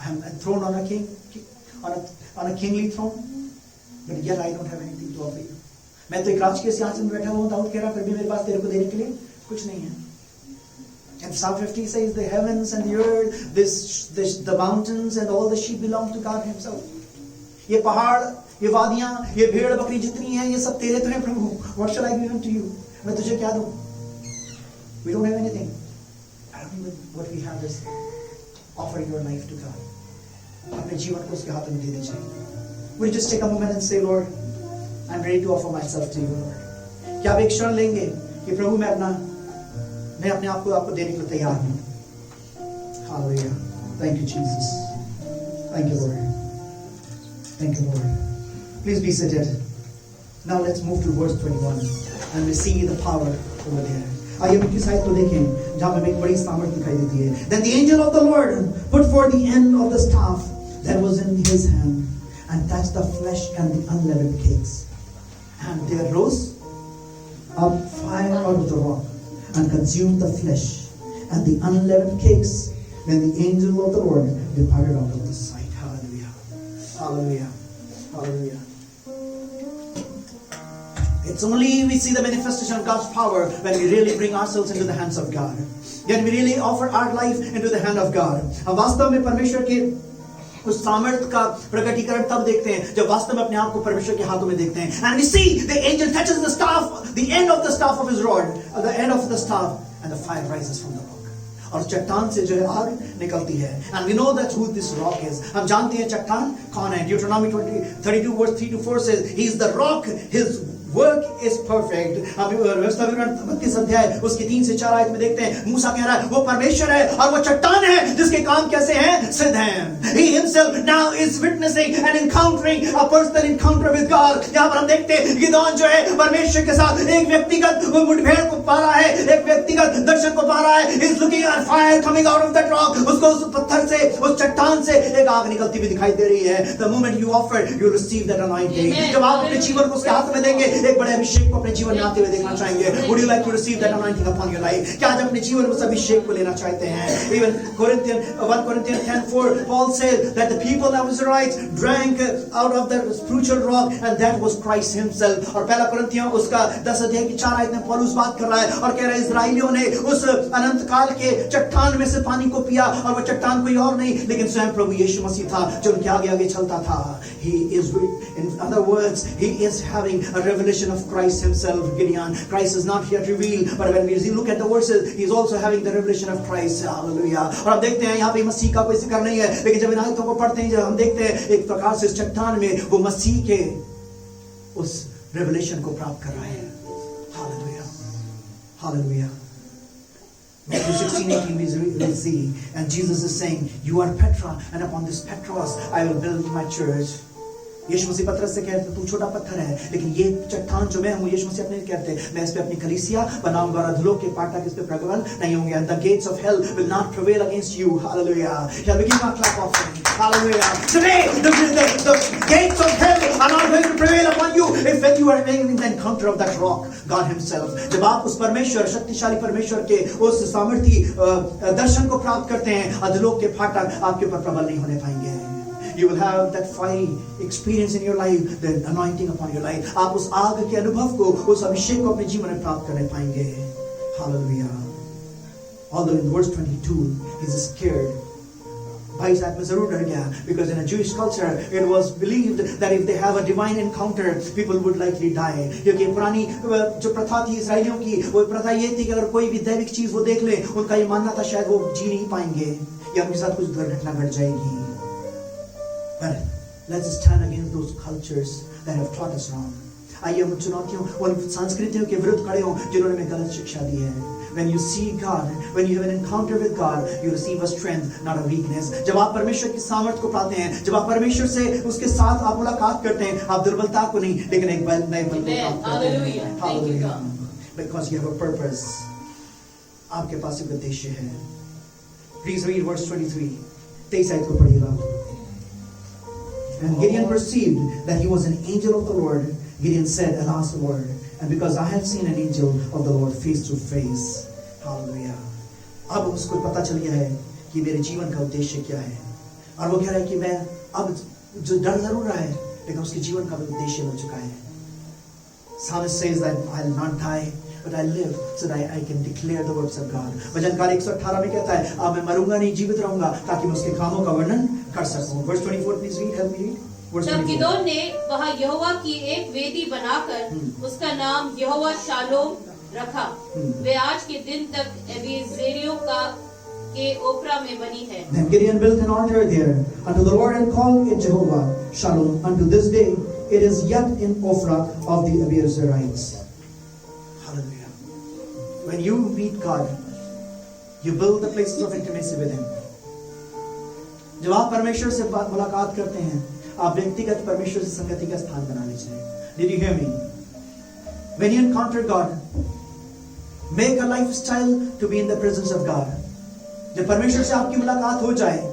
I am enthroned on a kingly throne, but yet I don't have anything to offer you. मैं तो एक राजकीय सिंहासन में बैठा हुआ हूँ, दाऊद कह रहा है, फिर भी मेरे पास तेरे को देने के लिए कुछ नहीं है. And Psalm 50 says, the heavens and the earth, the mountains and all the sheep belong to God Himself. ये पहाड़, ये वादियां, ये भेड़ बकरी जितनी हैं, ये सब तेरे तो हैं प्रभु. What shall I give unto you? मैं तुझे क्या दूं? We don't have anything. What we have is offering your life to God. अपने जीवन को उसके हाथ में दे दीजिए. Will you just take a moment and say, Lord, I'm ready to offer myself to you, Lord. क्या आप एक क्षण लेंगे कि प्रभु मैं अपने आप को आपको देने के लिए तैयार हूँ. Hallelujah. Thank you, Jesus. Thank you, Lord. Thank you, Lord. Please be seated. Now let's move to verse 21 and we see the power over there. आइए हम किस आयत को देखें जहां हमें एक बड़ी सामर्थ दिखाई देती है. Then the angel of the Lord put forth the end of the staff that was in his hand and touched the flesh and the unleavened cakes. And there rose up fire out of the rock and consumed the flesh and the unleavened cakes when the angel of the Lord departed out of the sight. Hallelujah. Hallelujah. Hallelujah. It's only we see the manifestation of God's power when we really bring ourselves into the hands of God. When we really offer our life into the hand of God. हम वास्तव में परमेश्वर के उस सामर्थ का प्रकटीकरण तब देखते हैं जब वास्तव में अपने आप को परमेश्वर के हाथों में देखते हैं. And we see the angel touches the staff, the end of the staff of his rod, the end of the staff, and the fire rises from the rock. और चट्टान से जो है आग निकलती है. And we know that who this rock is. हम जानते हैं चट्टान कौन है. Deuteronomy 32 verse 3 to 4 says, He is the rock, His work is perfect. हम व्यवस्था विवरण 32 अध्याय उसके 3 से 4 आयत में देखते हैं मूसा कह रहा है वो परमेश्वर है और वो चट्टान है जिसके काम कैसे हैं सिद्ध हैं. He himself now is witnessing and encountering a personal encounter with God. यहाँ पर हम देखते हैं गिदोन जो है परमेश्वर के साथ एक व्यक्तिगत मुठभेड़ को पा रहा है, एक व्यक्तिगत दर्शन को पा रहा है. He is looking at fire coming out of that rock. उसको उस पत्थर से उस चट्टान से एक आग निकलती हुई दिखाई दे रही है. The moment you offer, you receive that anointing. जब आप अपने जीवन को उसके हाथ में देंगे एक बड़े अभिषेक को अपने जीवन में आते हुए देखना चाहेंगे. Would you like to receive that anointing upon your life? क्या आज अपने जीवन में उस अभिषेक को लेना चाहते हैं? Even 1 Corinthians 10:4 Paul said that the people of Israelites drank out of the spiritual rock and that was Christ himself. और पहला कुरिन्थियों उसका 10 अध्याय की 4 आयत में पौलुस बात कर रहा है और कह रहा है इस्राएलियों ने उस अनंत काल के चट्टान में से पानी को पिया और वो चट्टान कोई और नहीं लेकिन स्वयं प्रभु यीशु मसीह था जो उनके आगे आगे चलता था. He is, in other words, he is having a revelation of Christ himself. Gideon, Christ is not here to reveal, but when we look at the verses, he is also having the revelation of Christ. Hallelujah. और हम देखते हैं यहाँ पे मसीह का कोई जिक्र नहीं है लेकिन जब इन आयतों को पढ़ते हैं जब हम देखते हैं एक प्रकार से इस चट्टान में वो मसीह के उस रेवलेशन को प्राप्त कर रहा है. Hallelujah. Hallelujah. Matthew 16:18 we see, and Jesus is saying, "You are Petra, and upon this Petros I will build my church." यीशु मसीह पतरस से कहते तू छोटा पत्थर है लेकिन ये चट्टान जो मैं हूँ यीशु मसीह अपने कहते मैं इस पे अपनी कलीसिया बनाऊंगा और अधोलोक के फाटक इस पे प्रबल नहीं होंगे. And the gates of hell will not prevail against you. Hallelujah. Shall we give our clap offering? Hallelujah. Today the gates of hell are not going to prevail upon you if when you are having the encounter of that rock, God himself. जब आप उस परमेश्वर शक्तिशाली परमेश्वर के उस सामर्थी दर्शन को प्राप्त करते हैं अधोलोक के फाटक आपके ऊपर प्रबल नहीं होने पाएंगे. You will have that fiery experience in your life, the anointing upon your life. आप उस आग के अनुभव को, उस अभिषेक को अपने जीवन में प्राप्त करने पाएंगे. Hallelujah. Although in verse 22, he's scared. भाई साहब में जरूर डर गया because in a Jewish culture it was believed that if they have a divine encounter people would likely die. क्योंकि पुरानी जो प्रथा थी इस्राएलियों की वो प्रथा ये थी कि अगर कोई भी दैविक चीज वो देख ले उनका ये मानना था शायद वो जी नहीं पाएंगे या उनके साथ कुछ दुर्घटना घट जाएगी. But let's stand against those cultures that have taught us wrong. आइए हम चुनौतियों और संस्कृतियों के विरुद्ध खड़े हों जिन्होंने हमें गलत शिक्षा दी है. When you see God, when you have an encounter with God, you receive a strength, not a weakness. जब आप परमेश्वर की सामर्थ को पाते हैं, जब आप परमेश्वर से उसके साथ आप मुलाकात करते हैं, आप दुर्बलता को नहीं, लेकिन एक बल नए बल को प्राप्त करते हैं. Hallelujah. Because you have a purpose. आपके पास एक उद्देश्य है. Please read verse 23. 23 आयत को पढ़िएगा. And Gideon perceived that he was an angel of the Lord. Gideon said, "Alas, Lord, and because I have seen an angel of the Lord face to face." Hallelujah. अब उसको पता चल गया है कि मेरे जीवन का उद्देश्य क्या है और वो कह रहा है कि मैं अब जो डर जरूर रहा है लेकिन उसके जीवन का उद्देश्य मिल चुका है. Psalmist says that I'll not die but I live so that I can declare the works of God. भजनकार 118 में कहता है अब मैं मरूंगा नहीं जीवित रहूंगा ताकि मैं उसके कामों का वर्णन कर सकूं. Verse 24 please read, help me read. तब गिदोन ने वहाँ यहोवा की एक वेदी बनाकर उसका नाम यहोवा शालोम रखा. वे आज के दिन तक एबीजेरियों के ओप्रा में बनी है. Then Gideon built an altar there unto the Lord and called it Jehovah Shalom. Unto this day it is yet in Ophrah of the Abiezerites. Hallelujah. When you meet God, you build the places of intimacy with Him. जब आप परमेश्वर से मुलाकात करते हैं आप व्यक्तिगत परमेश्वर से संगति का स्थान बना लीजिए। Did you hear me? When you encounter God, make a lifestyle to be in the presence of God. जब परमेश्वर से आपकी मुलाकात हो जाए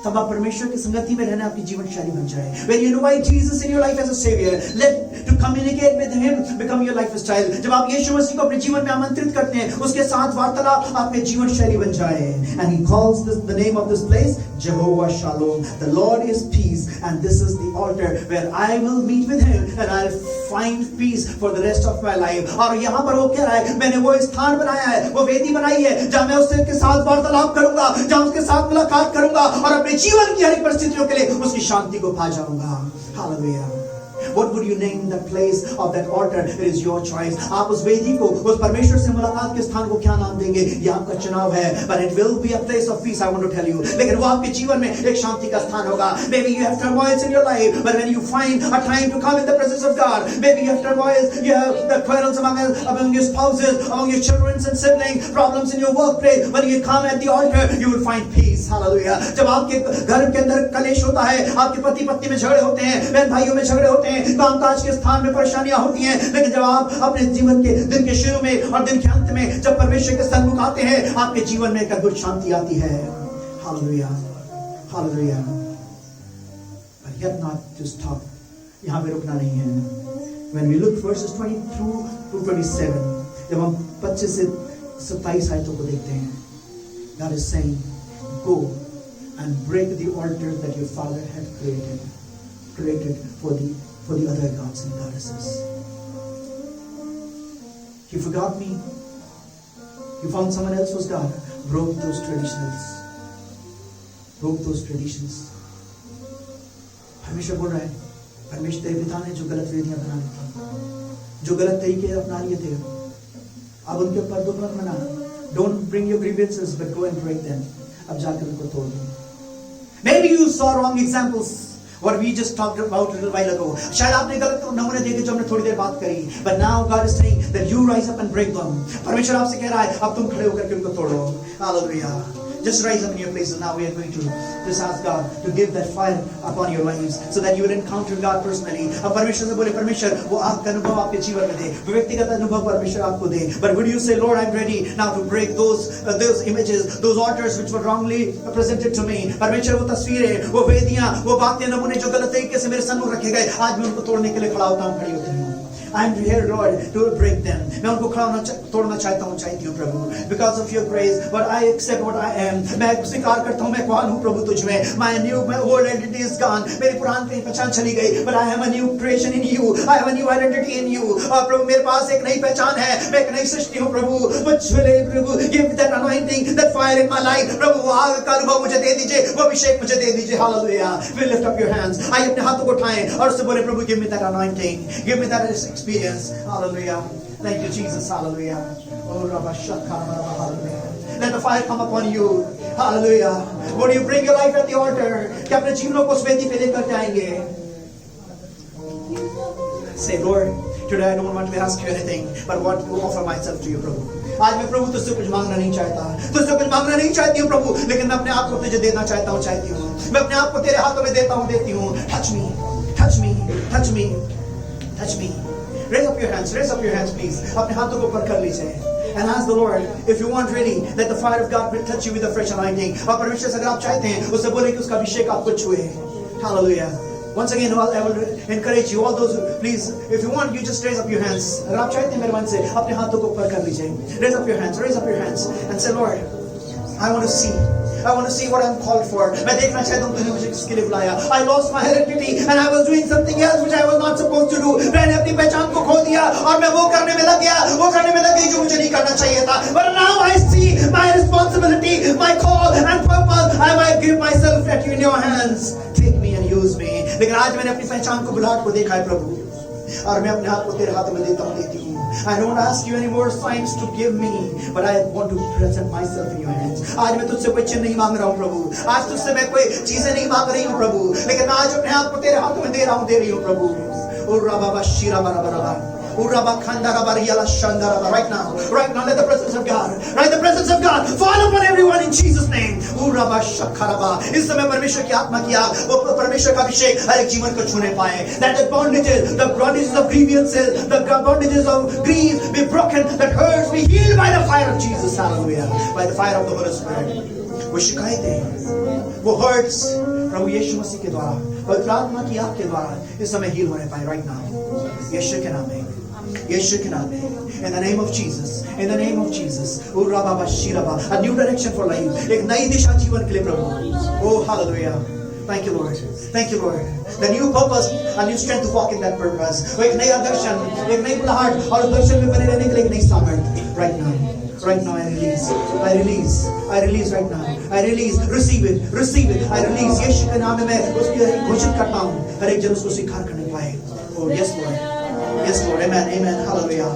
तब आप परमेश्वर की संगति में रहना आपकी जीवन शैली बन जाए। When you invite Jesus in your life as a savior, let to communicate with him become your lifestyle. जब आप यीशु मसीह को अपने जीवन में आमंत्रित करते हैं, उसके साथ वार्तालाप आपके जीवन शैली बन जाए। And he calls the name of this place Jehovah Shalom. The Lord is peace, and this is the altar where I will meet with him and I'll find peace for the rest of my life. और यहाँ पर वो कह रहा है, मैंने वो स्थान बनाया है, वो वेदी बनाई है जहाँ मैं उसके साथ वार्तालाप करूंगा, जहाँ उसके साथ मुलाकात करूंगा और अपने जीवन की हर परिस्थितियों के लिए उसकी शांति को पा जाऊंगा। Hallelujah. What would you name that place of that altar? It is your choice. आप उस वेदी को, उस परमेश्वर से मुलाकात के स्थान को क्या नाम देंगे, ये आपका चुनाव है। But it will be a place of peace, I want to tell you. लेकिन वो आपके जीवन में एक शांति का स्थान होगा। Maybe you have turmoils in your life, but when you find a time to come in the presence of God, maybe you have turmoils, you have the quarrels among your spouses, among your children and siblings, problems in your workplace. When you come at the altar, you will find peace. Hallelujah. जब आपके घर के अंदर कलेश होता है, आपके पति पत्नी में झगड़े होते हैं, बहन भाइयों में झगड़े होते हैं, कामकाज के स्थान में परेशानियां होती हैं, लेकिन जब आप अपने जीवन के दिन के शुरू में और दिन के अंत में जब परमेश्वर के सन्मुख आते हैं, आपके जीवन में एक अद्भुत शांति आती है। Hallelujah, hallelujah. But yet not to stop. यहाँ पे रुकना नहीं है। When we look verses 22 to 27, जब हम 25 से 27 आयतों को देखते हैं, God is saying, go and break the altar that your father had created for the other gods and goddesses. You forgot me. You found someone else was God. Broke those traditions. परमेश्वर बोल रहा है, परमेश्वर तेरे पिता ने जो गलत वेदियां बना ली थी, जो गलत तरीके अपना लिए थे, अब उनके ऊपर दुख मत मना। Don't bring your grievances, but go and break them. अब जाकर उनको तोड़ दो। Maybe you saw wrong examples. What we just talked about a little while ago. शायद आपने गलत नमूने देखे जो हमने थोड़ी देर बात करी. But now God is saying that you rise up and break them. परमेश्वर आपसे कह रहा है, अब तुम खड़े होकर के उनको तोड़ो. Hallelujah. Just rise up in your places. Now we are going to just ask God to give that fire upon your lives so that you will encounter God personally. अब परमेश्वर से बोले, परमेश्वर वो आग का अनुभव आपके जीवन में दे, व्यक्तिगत अनुभव परमेश्वर आपको दे. But would you say, Lord, I'm ready now to break those images, those altars which were wrongly presented to me. परमेश्वर वो तस्वीरें, वो वेदियां, वो बातें, नमूने जो गलत तरीके से मेरे सम्मुख रखे गए, आज मैं उनको तोड़ने के लिए खड़ा होता हूँ, खड़ी होती हूँ. I'm here, Lord, to break them. मैं उनको तोड़ना चाहता हूँ, चाहती हूँ प्रभु. Because of your grace, but I accept what I am. मैं स्वीकार करता हूँ मैं कौन हूँ प्रभु तुझ में. My old identity is gone. मेरी पुरानी पहचान चली गई. But I have a new creation in you. I have a new identity in you. और प्रभु मेरे पास एक नई पहचान है. मैं एक नई सृष्टि हूँ प्रभु. मुझ में प्रभु give me that anointing, that fire in my life. प्रभु वो आग का अनुभव मुझे दे दीजिए, वो अभिषेक मुझे दे दीजिए. Hallelujah. We lift up your hands. आइए अपने हाथों को उठाएं और उससे बोले, प्रभु give me that anointing, give me that experience. Hallelujah. Thank you, Jesus. Hallelujah. Oh, Rabba Shakha, hallelujah. Let the fire come upon you. Hallelujah. Would you bring your life at the altar? क्या अपने जीवनों को उस वेदी पे लेकर जाएंगे? Say, Lord, today I don't want to ask you anything, but want to offer myself to you, प्रभु. आज मैं प्रभु तुझसे कुछ मांगना नहीं चाहता, तुझसे कुछ मांगना नहीं चाहती हूँ प्रभु, लेकिन मैं अपने आप को तुझे देना चाहता हूँ, चाहती हूँ. मैं अपने आप को तेरे हाथों में देता हूँ, देती हूँ. Touch me, touch me, touch me, touch me. Raise up your hands, please. अपने हाथों को ऊपर कर लीजिए. And ask the Lord, if you want really, that the fire of God will touch you with a fresh anointing. और परमेश्वर से अगर आप चाहते हैं, उससे बोले कि उसका अभिषेक आपको छुए. Hallelujah. Once again, I will encourage you, all those who, please, if you want, you just raise up your hands. अगर आप चाहते हैं मेरे मन से, अपने हाथों को ऊपर कर लीजिए. Raise up your hands, and say, Lord, I want to see what I'm called for. मैं देखना चाहता हूँ तूने मुझे किसके लिए बुलाया. I lost my identity and I was doing something else which I was not supposed to do. मैंने अपनी पहचान को खो दिया और मैं वो करने में लग गई जो मुझे नहीं करना चाहिए था. But now I see my responsibility, my call and purpose. I might give myself at you in your hands. Take me and use me. लेकिन आज मैंने अपनी पहचान को, बुलाहट को देखा है प्रभु, और मैं अपने हाथ को तेरे हाथ में देता हूँ, देती हूँ. I don't ask you any more signs to give me, but I want to present myself in your hands. आज मैं तुझसे कोई चिन्ह नहीं मांग रहा हूँ प्रभु. आज तुझसे मैं कोई चीजें नहीं मांग रही हूँ प्रभु, लेकिन मैं आज अपने आप को तेरे हाथों में दे रही हूँ प्रभु. और रबा शिरा बरा बरा. Right now, let the presence of God, right, the presence of God fall upon everyone in Jesus' name. इस समय परमेश्वर की आत्मा की आग, वो परमेश्वर का अभिषेक हर एक जीवन को छूने पाए. That the bondages of grievances, the bondages of grief be broken, that hurts be healed by the fire of Jesus. Hallelujah. By the fire of the Holy Spirit. वो शिकायतें, वो hurts प्रभु यीशु मसीह के द्वारा, पवित्र आत्मा की आग के द्वारा इस समय हील होने पाए. Right now, यीशु के नाम में, यीशु के नाम में, in the name of Jesus, in the name of Jesus. A new direction for life, एक नई दिशा जीवन के लिए प्रभु. Oh hallelujah. Thank you Lord. Thank you Lord. The new purpose, a new strength to walk in that purpose. वो एक नया दर्शन, एक नई बुलाहट और उस दर्शन में बने रहने के लिए एक नई सामर्थ. Right now. Right now I release right now. I release, receive it. I release. यीशु के नाम में मैं उसकी घोषित करता हूँ. हर एक जन उसको स्वीकार करने पाए. Oh yes Lord. Yes Lord. Amen. Hallelujah.